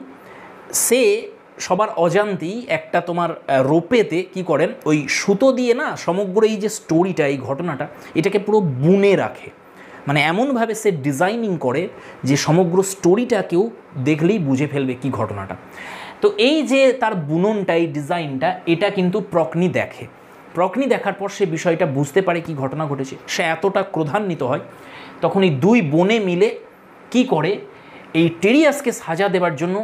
A: সে সবার অজান্তেই একটা তোমার রোপেতে কি করেন, ওই সুতো দিয়ে না সমগ্র এই যে স্টোরিটা, এই ঘটনাটা, এটাকে পুরো বুনে রাখে। মানে এমনভাবে সে ডিজাইনিং করে যে সমগ্র স্টোরিটা কেউ দেখলেই বুঝে ফেলবে কি ঘটনাটা। তো এই যে তার বুননটা, এই ডিজাইনটা, এটা কিন্তু প্রক্নি দেখে। প্রক্নি দেখার পর সে বিষয়টা বুঝতে পারে কি ঘটনা ঘটেছে, সে এতটা ক্রোধান্বিত হয়। তখন এই 2 বোনে মিলে কি করে, এই টেরিয়াসকে সাজা দেওয়ার জন্য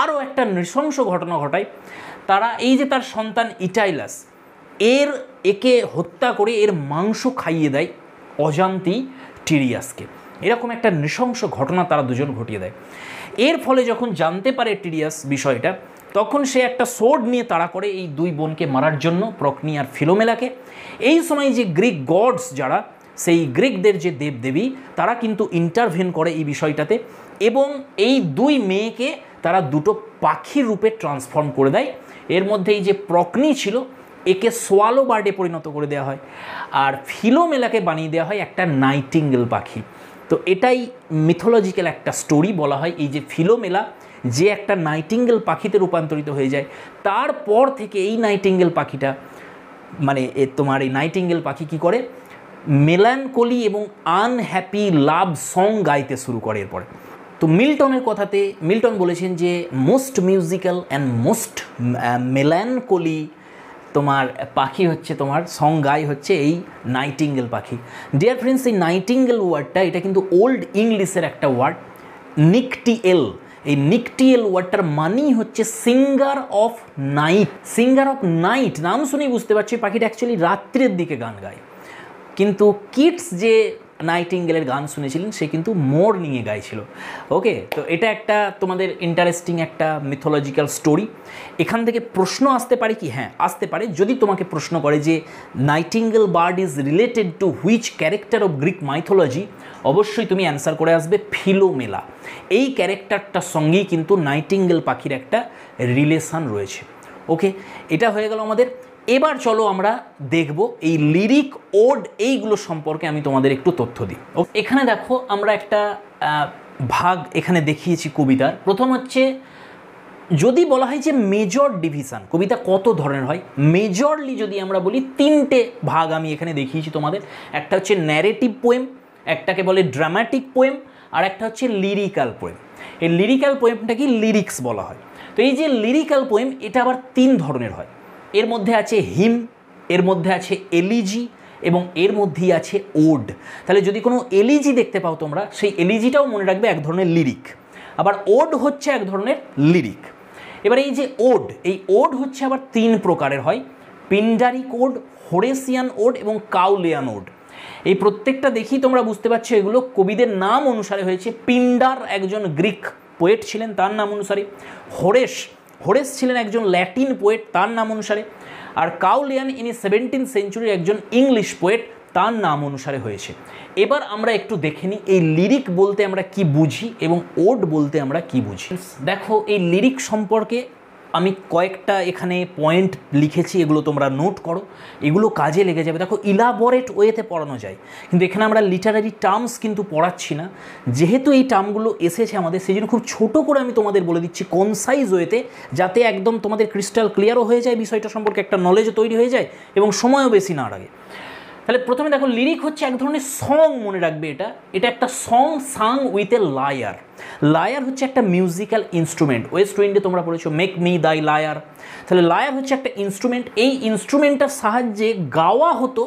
A: আরও একটা নৃশংস ঘটনা ঘটায়। তারা এই যে তার সন্তান ইটাইলাস, একে হত্যা করে এর মাংস খাইয়ে দেয় অজান্তেই টেরিয়াসকে। এরকম একটা নৃশংস ঘটনা তারা দুজন ঘটিয়ে দেয়। এর ফলে যখন জানতে পারে টেরিয়াস বিষয়টা, তখন সে একটা সোর্ড নিয়ে তাড়া করে এই 2 বোনকে মারার জন্য, প্রক্নি আর ফিলোমেলাকে। এই সময় যে গ্রিক গডস যারা, সেই গ্রিকদের যে দেবদেবী, তারা কিন্তু ইন্টারভেন করে এই বিষয়টাতে, এবং এই 2 মেয়েকে তারা 2টো পাখির রূপে ট্রান্সফর্ম করে দেয়। এর মধ্যে এই যে প্রক্নি ছিল, একে সোয়ালো বার্ডে পরিণত করে দেওয়া হয়, আর ফিলোমেলাকে বানিয়ে দেওয়া হয় একটা নাইটিঙ্গেল পাখি। তো এটাই মিথোলজিক্যাল একটা স্টোরি। বলা হয় এই যে ফিলোমেলা যে একটা নাইটিঙ্গেল পাখিতে রূপান্তরিত হয়ে যায়, তারপর থেকে এই নাইটিঙ্গেল পাখিটা মানে তোমার এই নাইটিঙ্গেল পাখি কী করে, মেলানকোলি এবং আনহ্যাপি লাভ সং গাইতে শুরু করে এরপরে। তো মিল্টনের কথাতে মিল্টন বলেছেন যে most musical and most melancholy তোমার পাখি হচ্ছে তোমার সং গাই হচ্ছে এই নাইটিঙ্গেল পাখি। ডিয়ার ফ্রেন্ডস, এই নাইটিঙ্গেল ওয়ার্ডটা, এটা কিন্তু ওল্ড ইংলিশের একটা ওয়ার্ড, নিকটিএল। এই নিকটিএল ওয়ার্ডটার মানেই হচ্ছে singer of night. Singer of night নাম শুনেই বুঝতে পারছি পাখিটা অ্যাকচুয়ালি রাত্রের দিকে গান গায়, কিন্তু কিডস যে নাইটিঙ্গেলের গান শুনেছিলেন সে কিন্তু মর্নিংয়ে গাইছিল। ওকে, তো এটা একটা তোমাদের ইন্টারেস্টিং একটা মিথোলজিক্যাল স্টোরি। এখান থেকে প্রশ্ন আসতে পারে কি, হ্যাঁ আসতে পারে। যদি তোমাকে প্রশ্ন করে যে nightingale bird is related to which character of Greek mythology, অবশ্যই তুমি অ্যান্সার করে আসবে ফিলোমেলা। এই ক্যারেক্টারটার সঙ্গেই কিন্তু নাইটিঙ্গেল পাখির একটা রিলেশান রয়েছে। ওকে, এটা হয়ে গেল আমাদের। এবার চলো আমরা দেখব এই লিরিক ওড এইগুলো সম্পর্কে আমি তোমাদের একটু তথ্য দিই। এখানে দেখো আমরা একটা ভাগ এখানে দেখিয়েছি কবিতার। প্রথম হচ্ছে যদি বলা হয় যে মেজর ডিভিশন কবিতা কত ধরনের হয়, মেজরলি যদি আমরা বলি তিনটে ভাগ আমি এখানে দেখিয়েছি তোমাদের। একটা হচ্ছে ন্যারেটিভ পোয়েম, একটাকে বলে ড্রামাটিক পোয়েম, আর একটা হচ্ছে লিরিক্যাল পোয়েম। এই লিরিক্যাল পোয়েমটা কি লিরিক্স বলা হয়। তো এই যে লিরিক্যাল পোয়েম এটা আবার তিন ধরনের হয়। এর মধ্যে আছে হিম, এর মধ্যে আছে এলিজি, এবং এর মধ্যেই আছে ওড। তাহলে যদি কোনো এলিজি দেখতে পাও তোমরা, সেই এলিজিটাও মনে রাখবে এক ধরনের লিরিক, আবার ওড হচ্ছে এক ধরনের লিরিক। এবার এই যে ওড, এই ওড হচ্ছে আবার তিন প্রকারের হয়, পিন্ডারিক ওড, হোরেসিয়ান ওড এবং কাউলিয়ান ওড। এই প্রত্যেকটা দেখি তোমরা বুঝতে পারছো এগুলো কবিদের নাম অনুসারে হয়েছে। পিন্ডার একজন গ্রিক পোয়েট ছিলেন, তার নাম অনুসারে। হোরেস ছিলেন একজন ল্যাটিন পোয়েট, তার নাম অনুসারে। আর কাউলিয়ান ইনি 17th সেঞ্চুরির একজন ইংলিশ পোয়েট, তার নাম অনুসারে হয়েছে। এবার আমরা একটু দেখে নিই এই লিরিক বলতে আমরা কি বুঝি এবং ওড বলতে আমরা কি বুঝি। দেখো এই লিরিক সম্পর্কে আমি কয়েকটা এখানে পয়েন্ট লিখেছি, এগুলো তোমরা নোট করো, এগুলো কাজে লেগে যাবে। দেখো ইলাবোরেট ওয়েতে পড়ানো যায়, কিন্তু এখানে আমরা লিটারারি টার্মস কিন্তু পড়াচ্ছি না। যেহেতু এই টার্মগুলো এসেছে আমাদের, সেই জন্য খুব ছোটো করে আমি তোমাদের বলে দিচ্ছি কনসাইজ ওয়েতে, যাতে একদম তোমাদের ক্রিস্টাল ক্লিয়ারও হয়ে যায় বিষয়টা সম্পর্কে, একটা নলেজও তৈরি হয়ে যায় এবং সময়ও বেশি না লাগে। তাহলে প্রথমে দেখো লিরিক হচ্ছে এক ধরনের সং, মনে রাখবে এটা একটা song sung with a lyre. Lyre হচ্ছে একটা মিউজিক্যাল ইনস্ট্রুমেন্ট, ওয়েস্ট উইন্ডে তোমরা পড়েছো মেক মি দাই লায়ার। তাহলে লায়ার হচ্ছে একটা ইনস্ট্রুমেন্ট, এই ইনস্ট্রুমেন্টটার সাহায্যে গাওয়া হতো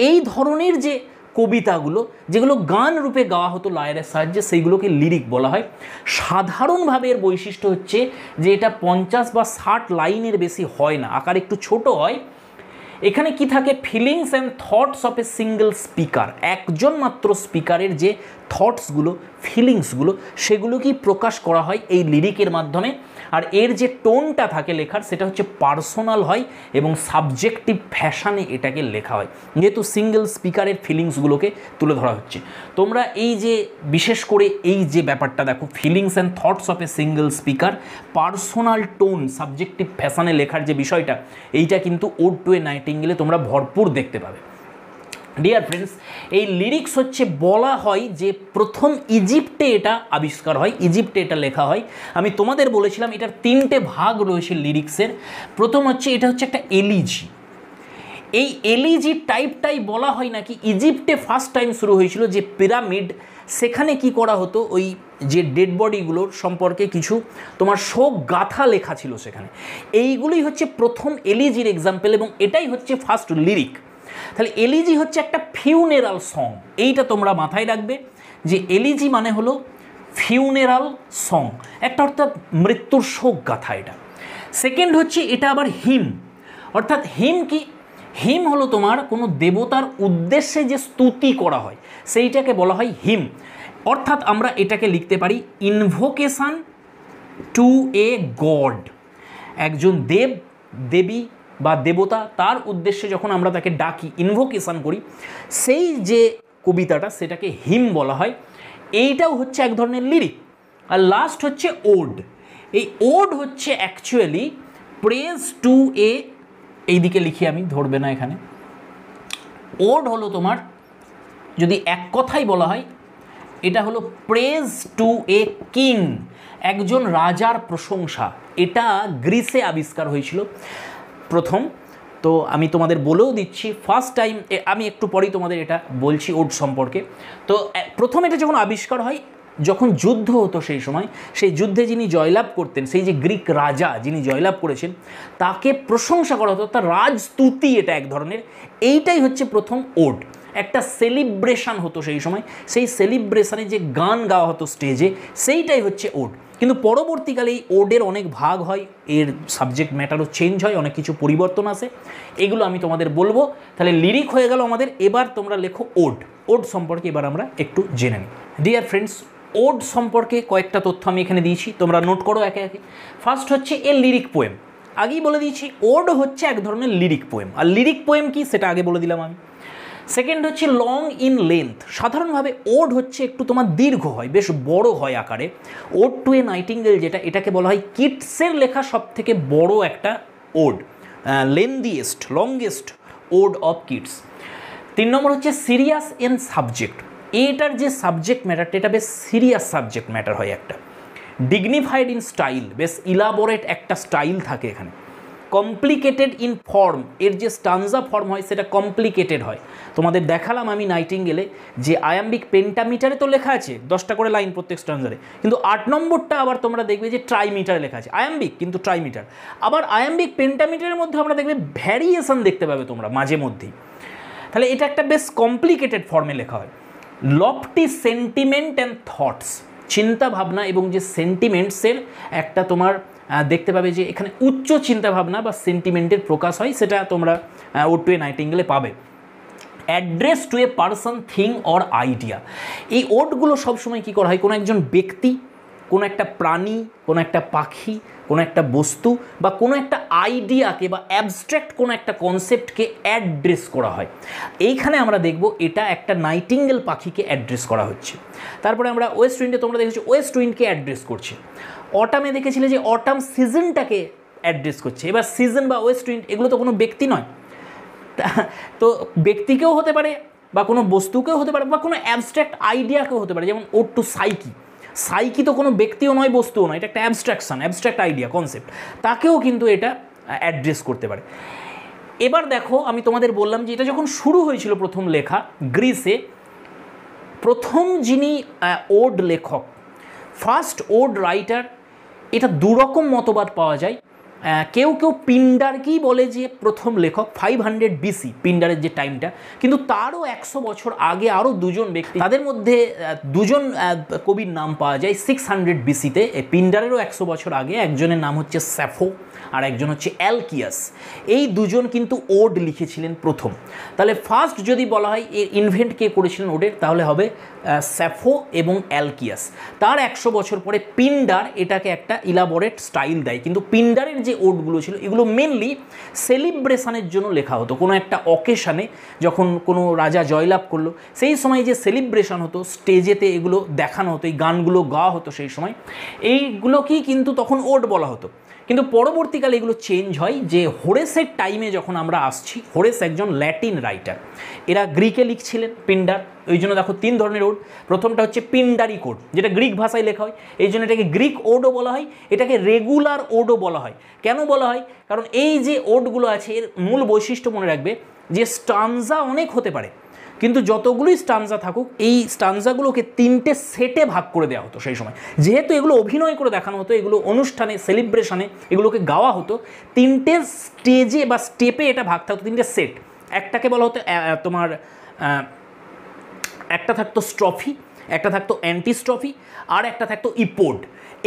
A: এই ধরনের যে কবিতাগুলো, যেগুলো গান রূপে গাওয়া হতো লায়ারের সাহায্যে, সেইগুলোকে লিরিক বলা হয়। সাধারণভাবে এর বৈশিষ্ট্য হচ্ছে যে এটা 50 বা 60 লাইনের বেশি হয় না, আকার একটু ছোট হয়। এখানে কি থাকে, feelings and thoughts of a single speaker, একজন মাত্র স্পিকারের যে থটসগুলো, ফিলিংসগুলো, সেগুলোকেই প্রকাশ করা হয় এই লিরিকের মাধ্যমে। আর এর যে টোনটা থাকে লেখার, সেটা হচ্ছে পার্সোনাল হয় এবং সাবজেক্টিভ ফ্যাশনে এটাকে লেখা হয়, যেহেতু সিঙ্গেল স্পিকারের ফিলিংসগুলোকে তুলে ধরা হচ্ছে। তোমরা এই যে বিশেষ করে এই যে ব্যাপারটা দেখো, feelings and thoughts of a single speaker, personal tone, subjective ফ্যাশনে লেখার যে বিষয়টা, এইটা কিন্তু ওড টু এ নাইটিঙ্গেলে তোমরা ভরপুর দেখতে পাবে। ডিয়ার ফ্রেন্ডস, এই লিরিক্স হচ্ছে বলা হয় যে প্রথম ইজিপ্টে এটা আবিষ্কার হয়, ইজিপ্টে এটা লেখা হয়। আমি তোমাদের বলেছিলাম এটার তিনটে ভাগ রয়েছে লিরিক্সের। প্রথম হচ্ছে এটা হচ্ছে একটা এলিজি। এই এলিজি টাইপটাই বলা হয় নাকি ইজিপ্টে ফার্স্ট টাইম শুরু হয়েছিল, যে পিরামিড, সেখানে কি করা হতো, ওই যে ডেড বডিগুলোর সম্পর্কে কিছু তোমার শোক গাথা লেখা ছিল সেখানে। এইগুলোই হচ্ছে প্রথম এলিজির এক্সাম্পল এবং এটাই হচ্ছে ফার্স্ট লিরিক। তাহলে এলিজি হচ্ছে একটা ফিউনেরাল সং, এইটা তোমরা মাথায় রাখবে যে এলিজি মানে হলো ফিউনেরাল সং, একটা অর্থাৎ মৃত্যুর শোক গাথা এটা। সেকেন্ড হচ্ছে এটা আবার হিম, অর্থাৎ হিম কি, হিম হলো তোমার কোনো দেবতার উদ্দেশ্যে যে স্তুতি করা হয় সেইটাকে বলা হয় হিম। অর্থাৎ আমরা এটাকে লিখতে পারি ইনভোকেশন টু এ গড, একজন দেব, দেবী বা দেবতা, তার উদ্দেশ্যে যখন আমরা তাকে ডাকি, ইনভোকেশন করি, সেই যে কবিতাটা সেটাকে হিম বলা হয়। এইটাও হচ্ছে এক ধরনের লিরিক। আর লাস্ট হচ্ছে ওড। এই ওড হচ্ছে অ্যাকচুয়ালি প্রেজ টু এ, এইদিকে লিখি আমি, ধরবে না এখানে। ওড হলো তোমার, যদি এক কথাই বলা হয়, এটা হলো প্রেজ টু এ কিং, একজন রাজার প্রশংসা। এটা গ্রিসে আবিষ্কার হয়েছিল প্রথম। তো আমি তোমাদের বলেও দিচ্ছি, ফার্স্ট টাইম, আমি একটু পরেই তোমাদের এটা বলছি ওড সম্পর্কে। তো প্রথম এটা যখন আবিষ্কার হয়, যখন যুদ্ধ হতো সেই সময়, সেই যুদ্ধে যিনি জয়লাভ করতেন, সেই যে গ্রিক রাজা যিনি জয়লাভ করেছেন, তাকে প্রশংসা করা হতো, তার রাজস্তুতি এটা এক ধরনের। এইটাই হচ্ছে প্রথম ওড। একটা সেলিব্রেশন হতো সেই সময়, সেই সেলিব্রেশনে যে গান গাওয়া হতো স্টেজে, সেইটাই হচ্ছে ওড। কিন্তু পরবর্তীকালে এই ওডের অনেক ভাগ হয়, এর সাবজেক্ট ম্যাটারও চেঞ্জ হয়, অনেক কিছু পরিবর্তন আসে, এগুলো আমি তোমাদের বলবো। তাহলে লিরিক হয়ে গেল আমাদের, এবার তোমরা লেখো ওড। ওড সম্পর্কে এবার আমরা একটু জেনে নিই। ডিয়ার ফ্রেন্ডস, ওড সম্পর্কে কয়েকটা তথ্য আমি এখানে দিয়েছি, তোমরা নোট করো একে একে। ফার্স্ট হচ্ছে এ লিরিক পোয়েম, আগেই বলে দিয়েছি ওড হচ্ছে এক ধরনের লিরিক পোয়েম। আর লিরিক পোয়েম কি সেটা আগে বলে দিলাম আমি। সেকেন্ড হচ্ছে লং ইন লেন্থ, সাধারণভাবে ওড হচ্ছে একটু তোমার দীর্ঘ হয়, বেশ বড় হয় আকারে। ওড টু এ নাইটিঙ্গেল যেটা, এটাকে বলা হয় কিটসের লেখা সব থেকে বড় একটা ode, lengthiest, longest ode of Keats. 3 নম্বর হচ্ছে সিরিয়াস ইন সাবজেক্ট, এটার যে সাবজেক্ট ম্যাটারটা, এটা বেশ সিরিয়াস সাবজেক্ট ম্যাটার হয় একটা। ডিগনিফাইড ইন স্টাইল, বেশ ইলাবোরেট একটা স্টাইল থাকে এখানে। কমপ্লিকেটেড ইন ফর্ম, এর যে স্টানজা ফর্ম হয় সেটা কমপ্লিকেটেড হয়। তোমাদের দেখালাম আমি নাইটিঙ্গেলে যে আয়াম্বিক পেন্টামিটারে তো লেখা আছে 10টা করে লাইন প্রত্যেক স্টানজারে, কিন্তু 8 নম্বরটা আবার তোমরা দেখবে যে ট্রাইমিটারে লেখা আছে, আয়াম্বিক কিন্তু ট্রাইমিটার। আবার আয়াম্বিক পেন্টামিটারের মধ্যে আমরা দেখবে ভ্যারিয়েশন দেখতে পাবে তোমরা মাঝে মধ্যেই। তাহলে এটা একটা বেশ কমপ্লিকেটেড ফর্মে লেখা হয়। লফটি সেন্টিমেন্ট অ্যান্ড থটস, চিন্তা ভাবনা এবং যে সেন্টিমেন্টসের একটা তোমার দেখতে পাবে যে এখানে উচ্চ চিন্তাভাবনা বা সেন্টিমেন্টের প্রকাশ হয়, সেটা তোমরা ওড টু এ নাইটিঙ্গেলে পাবে। Address to a person, thing or idea, এই ওডগুলো সবসময় কী করা হয়, কোনো একজন ব্যক্তি, কোনো একটা প্রাণী, কোনো একটা পাখি, কোনো একটা বস্তু বা কোনো একটা আইডিয়াকে বা অ্যাবস্ট্র্যাক্ট কোনো একটা কনসেপ্টকে অ্যাড্রেস করা হয়। এইখানে আমরা দেখব এটা একটা নাইটিঙ্গেল পাখিকে অ্যাড্রেস করা হচ্ছে। তারপরে আমরা ওয়েস্ট উইন্ডে তোমরা দেখেছো ওয়েস্ট উইন্ডকে অ্যাড্রেস করছে। অটামে দেখেছিলে যে অটাম সিজনটাকে অ্যাড্রেস করছে। এবার সিজন বা ওয়েস্ট উইন্ড এগুলো তো কোনো ব্যক্তি নয়, তো ব্যক্তিকেও হতে পারে বা কোনো বস্তুকেও হতে পারে বা কোনো অ্যাবস্ট্র্যাক্ট আইডিয়াকেও হতে পারে। যেমন ওড টু সাইকি, সাইকি তো কোনো ব্যক্তিও নয় বস্তুও নয়, এটা একটা অ্যাবস্ট্রাকশন, অ্যাবস্ট্রাক্ট আইডিয়া কনসেপ্ট, তাকেও কিন্তু এটা অ্যাড্রেস করতে পারে। এবার দেখো আমি তোমাদের বললাম যে এটা যখন শুরু হয়েছিল প্রথম লেখা গ্রিসে, প্রথম যিনি ওড লেখক, ফার্স্ট ওড রাইটার, এটা দুরকম মতবাদ পাওয়া যায়। কেউ কেউ পিন্ডারকেই বলে যে প্রথম লেখক 500 BC, পিন্ডারের যে টাইমটা, কিন্তু তারও 100 বছর আগে আরও দুজন ব্যক্তি, তাদের মধ্যে দুজন কবির নাম পাওয়া যায় 600 BC-তে। পিন্ডারেরও 100 বছর আগে, একজনের নাম হচ্ছে স্যাফো আর একজন হচ্ছে অ্যালকিয়াস। এই দুজন কিন্তু ওড লিখেছিলেন প্রথম। তাহলে ফার্স্ট যদি বলা হয় এর ইনভেন্ট কে করেছিলেন ওডের, তাহলে হবে স্যাফো এবং অ্যালকিয়াস। তার 100 বছর পরে পিন্ডার এটাকে একটা ইলাবোরেট স্টাইল দেয়। কিন্তু পিন্ডারের যে ওডগুলো ছিল এগুলো মেনলি সেলিব্রেশনের জন্য লেখা হতো। কোনো একটা অকেশানে যখন কোনো রাজা জয়লাভ করলো, সেই সময় যে সেলিব্রেশন হতো, স্টেজেতে এগুলো দেখানো হতো, এই গানগুলো গাওয়া হতো সেই সময়, এইগুলোকেই কিন্তু তখন ওড বলা হতো। কিন্তু পরবর্তীকালে এগুলো চেঞ্জ হয় যে হোরেসের টাইমে যখন আমরা আসছি, হোরেস একজন ল্যাটিন রাইটার, এরা গ্রিকে লিখছিলেন পিন্ডার, ওই জন্য দেখো 3 ধরনের ওড। প্রথমটা হচ্ছে পিন্ডারিক ওড, যেটা গ্রিক ভাষায় লেখা হয়, এই জন্য এটাকে গ্রিক ওডও বলা হয়, এটাকে রেগুলার ওডও বলা হয়। কেন বলা হয়? কারণ এই যে ওডগুলো আছে এর মূল বৈশিষ্ট্য মনে রাখবে যে স্টানজা অনেক হতে পারে, কিন্তু যতগুলোই স্টানজা থাকুক এই স্টানজাগুলোকে 3টে সেটে ভাগ করে দেওয়া হতো সেই সময়। যেহেতু এগুলো অভিনয় করে দেখানো হতো, এগুলো অনুষ্ঠানে সেলিব্রেশনে এগুলোকে গাওয়া হতো, 3টে স্টেজে বা স্টেপে এটা ভাগ থাকতো, 3টে সেট। একটাকে বলা হতো তোমার একটা থাকতো স্ট্রফি, একটা থাকতো অ্যান্টিস্ট্রফি, আর একটা থাকতো ইপোড।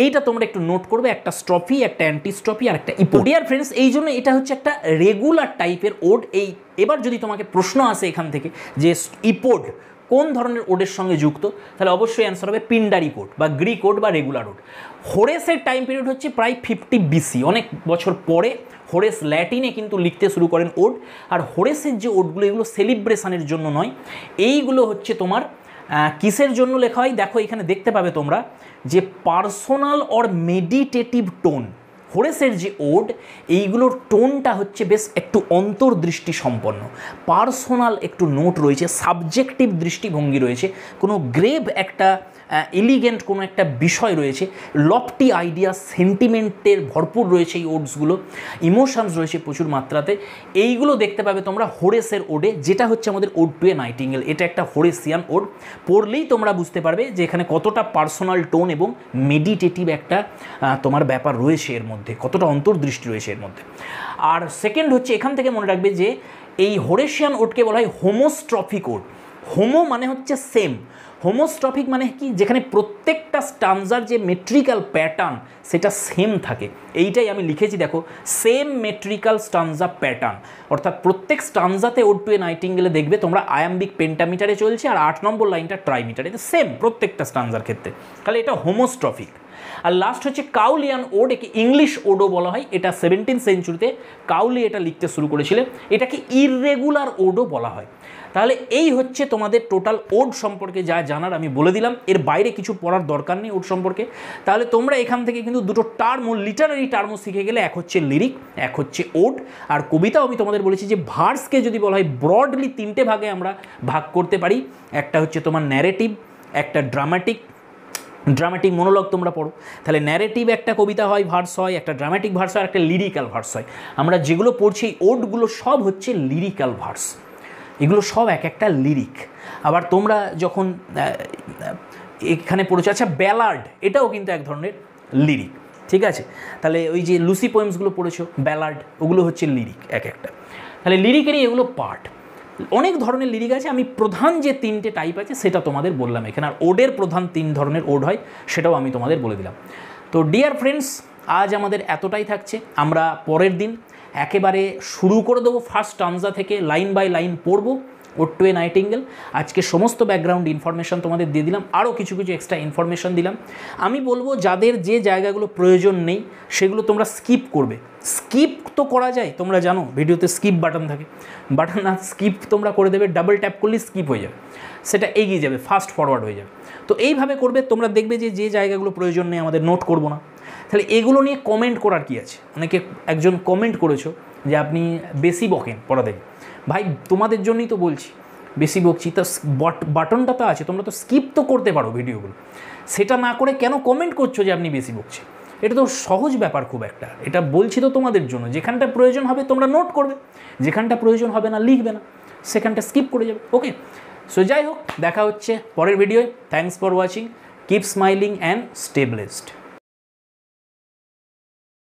A: এইটা তোমরা একটু নোট করবে, একটা স্ট্রফি, একটা অ্যান্টিস্ট্রফি আর একটা ইপোড। ডিয়ার ফ্রেন্ডস, এই জন্য এটা হচ্ছে একটা রেগুলার টাইপের ওড। এবার যদি তোমাকে প্রশ্ন আসে এখান থেকে যে ইপোড কোন ধরনের ওডের সঙ্গে যুক্ত, তাহলে অবশ্যই অ্যান্সার হবে পিন্ডারিক ওড বা গ্রিক ওড বা রেগুলার ওড। হোরেসের টাইম পিরিয়ড হচ্ছে প্রায় 50 BC, অনেক বছর পরে হোরেস ল্যাটিনে কিন্তু লিখতে শুরু করেন ওড। আর হোরেসের যে ওডগুলো এগুলো সেলিব্রেশনের জন্য নয়, এইগুলো হচ্ছে তোমার কিসের জন্য লেখা হয়? দেখো এখানে দেখতে পাবে তোমরা যে পার্সোনাল অর মেডিটেটিভ টোন। হোরেসের যে ওড এইগুলোর টোনটা হচ্ছে বেশ একটু অন্তর্দৃষ্টি সম্পন্ন, পার্সোনাল একটু নোট রয়েছে, সাবজেক্টিভ দৃষ্টিভঙ্গি রয়েছে, কোনো গ্রেভ একটা এলিগেন্ট কোনো একটা বিষয় রয়েছে, লফটি আইডিয়া সেন্টিমেন্টের ভরপুর রয়েছে এই ওডসগুলো, ইমোশনস রয়েছে প্রচুর মাত্রাতে। এইগুলো দেখতে পাবে তোমরা হোরেসের ওডে, যেটা হচ্ছে আমাদের ওড টু এ নাইটিঙ্গেল। এটা একটা হোরেসিয়ান ওড, পড়লেই তোমরা বুঝতে পারবে যে এখানে কতটা পার্সোনাল টোন এবং মেডিটেটিভ একটা তোমার ব্যাপার রয়েছে এর মধ্যে, কতটা অন্তর্দৃষ্টি রয়েছে এর মধ্যে। আর সেকেন্ড হচ্ছে এখান থেকে মনে রাখবে যে এই হোরেশিয়ান ওডকে বলা হয় হোমোস্ট্রফিক ওড। হোমো মানে হচ্ছে সেম, হোমোস্ট্রফিক মানে কি? যেখানে প্রত্যেকটা স্টানজার যে মেট্রিক্যাল প্যাটার্ন সেটা সেম থাকে। এইটাই আমি লিখেছি, দেখো, সেম মেট্রিক্যাল স্টানজা প্যাটার্ন, অর্থাৎ প্রত্যেক স্টানজাতে ওড টু এ নাইটিঙ্গেলে দেখবে তোমরা আয়াম্বিক পেন্টামিটারে চলছে আর 8 নম্বর লাইনটা ট্রাইমিটারে, এটা সেম প্রত্যেকটা স্টানজার ক্ষেত্রে, তাহলে এটা হোমোস্ট্রফিক। আর লাস্ট হচ্ছে কাউলিয়ান ওড, একে ইংলিশ ওডও বলা হয়। এটা 17th সেঞ্চুরিতে কাউলি এটা লিখতে শুরু করেছিলেন, এটাকে ইররেগুলার ওডও বলা হয়। তাহলে এই হচ্ছে তোমাদের টোটাল ওড সম্পর্কে যা জানার আমি বলে দিলাম, এর বাইরে কিছু পড়ার দরকার নেই ওড সম্পর্কে। তাহলে তোমরা এখান থেকে কিন্তু দুটো টার্ম, লিটারারি টার্মও শিখে গেলে, এক হচ্ছে লিরিক, এক হচ্ছে ওড। আর কবিতাও আমি তোমাদের বলেছি যে ভার্সকে যদি বলা হয় ব্রডলি 3টে ভাগে আমরা ভাগ করতে পারি, একটা হচ্ছে তোমার ন্যারেটিভ, একটা ড্রামাটিক, ড্রামাটিক মনোলগ তোমরা পড়ো, তাহলে ন্যারেটিভ একটা কবিতা হয়, ভার্স হয়, একটা ড্রামাটিক ভার্স হয়, একটা লিরিক্যাল ভার্স হয়। আমরা যেগুলো পড়ছি এই ওডগুলো সব হচ্ছে লিরিক্যাল ভার্স, এগুলো সব এক একটা লিরিক। আবার তোমরা যখন এখানে পড়েছো, আচ্ছা ব্যালার্ড এটাও কিন্তু এক ধরনের লিরিক, ঠিক আছে? তাহলে ওই যে লুসি পোয়েমসগুলো পড়েছো, ব্যালার্ড, ওগুলো হচ্ছে লিরিক এক একটা। তাহলে লিরিকেরই এগুলো পার্ট। অনেক ধরনের লিরিক আছে, আমি প্রধান যে 3টে টাইপ আছে সেটা তোমাদের বললাম এখানে। আর ওডের প্রধান 3 ধরনের ওড হয়, সেটাও আমি তোমাদের বলে দিলাম। তো ডিয়ার ফ্রেন্ডস, আজ আমাদের এতটাই থাকছে। আমরা পরের দিন একেবারে শুরু করে দেবো ফার্স্ট স্টানজা থেকে, লাইন বাই লাইন পড়বো ওড টু এ নাইটিঙ্গেল। আজকে সমস্ত ব্যাকগ্রাউন্ড ইনফরমেশান তোমাদের দিয়ে দিলাম, আরও কিছু কিছু এক্সট্রা ইনফরমেশান দিলাম। আমি বলবো যাদের যে জায়গাগুলো প্রয়োজন নেই সেগুলো তোমরা স্কিপ করবে। স্কিপ তো করা যায়, তোমরা জানো ভিডিওতে স্কিপ বাটন থাকে, বাটন না স্কিপ তোমরা করে দেবে, ডাবল ট্যাপ করলে স্কিপ হয়ে যাবে, সেটা এগিয়ে যাবে, ফাস্ট ফরওয়ার্ড হয়ে যাবে। তো এইভাবে করবে, তোমরা দেখবে যে যে জায়গাগুলো প্রয়োজন নেই আমাদের নোট করবো না। তাহলে এগুলো নিয়ে কমেন্ট করার কি আছে? অনেকে একজন কমেন্ট করেছো যে আপনি বেশি বকেন পড়াতে। ভাই তোমাদের জন্যই তো বলছি, বেশি বকছি তো বাটনটা তো আছে, তোমরা তো স্কিপ তো করতে পারো ভিডিওগুলো, সেটা না করে কেন কমেন্ট করছো যে আপনি বেশি বকছি? এটা তো সহজ ব্যাপার খুব একটা, এটা বলছি তো তোমাদের জন্য। যেখানটা প্রয়োজন হবে তোমরা নোট করবে, যেখানটা প্রয়োজন হবে না লিখবে না, সেখানটা স্কিপ করে যাবে। ওকে, সো যাই হোক, দেখা হচ্ছে পরের ভিডিওয়। Thanks for watching, keep smiling and stay blessed.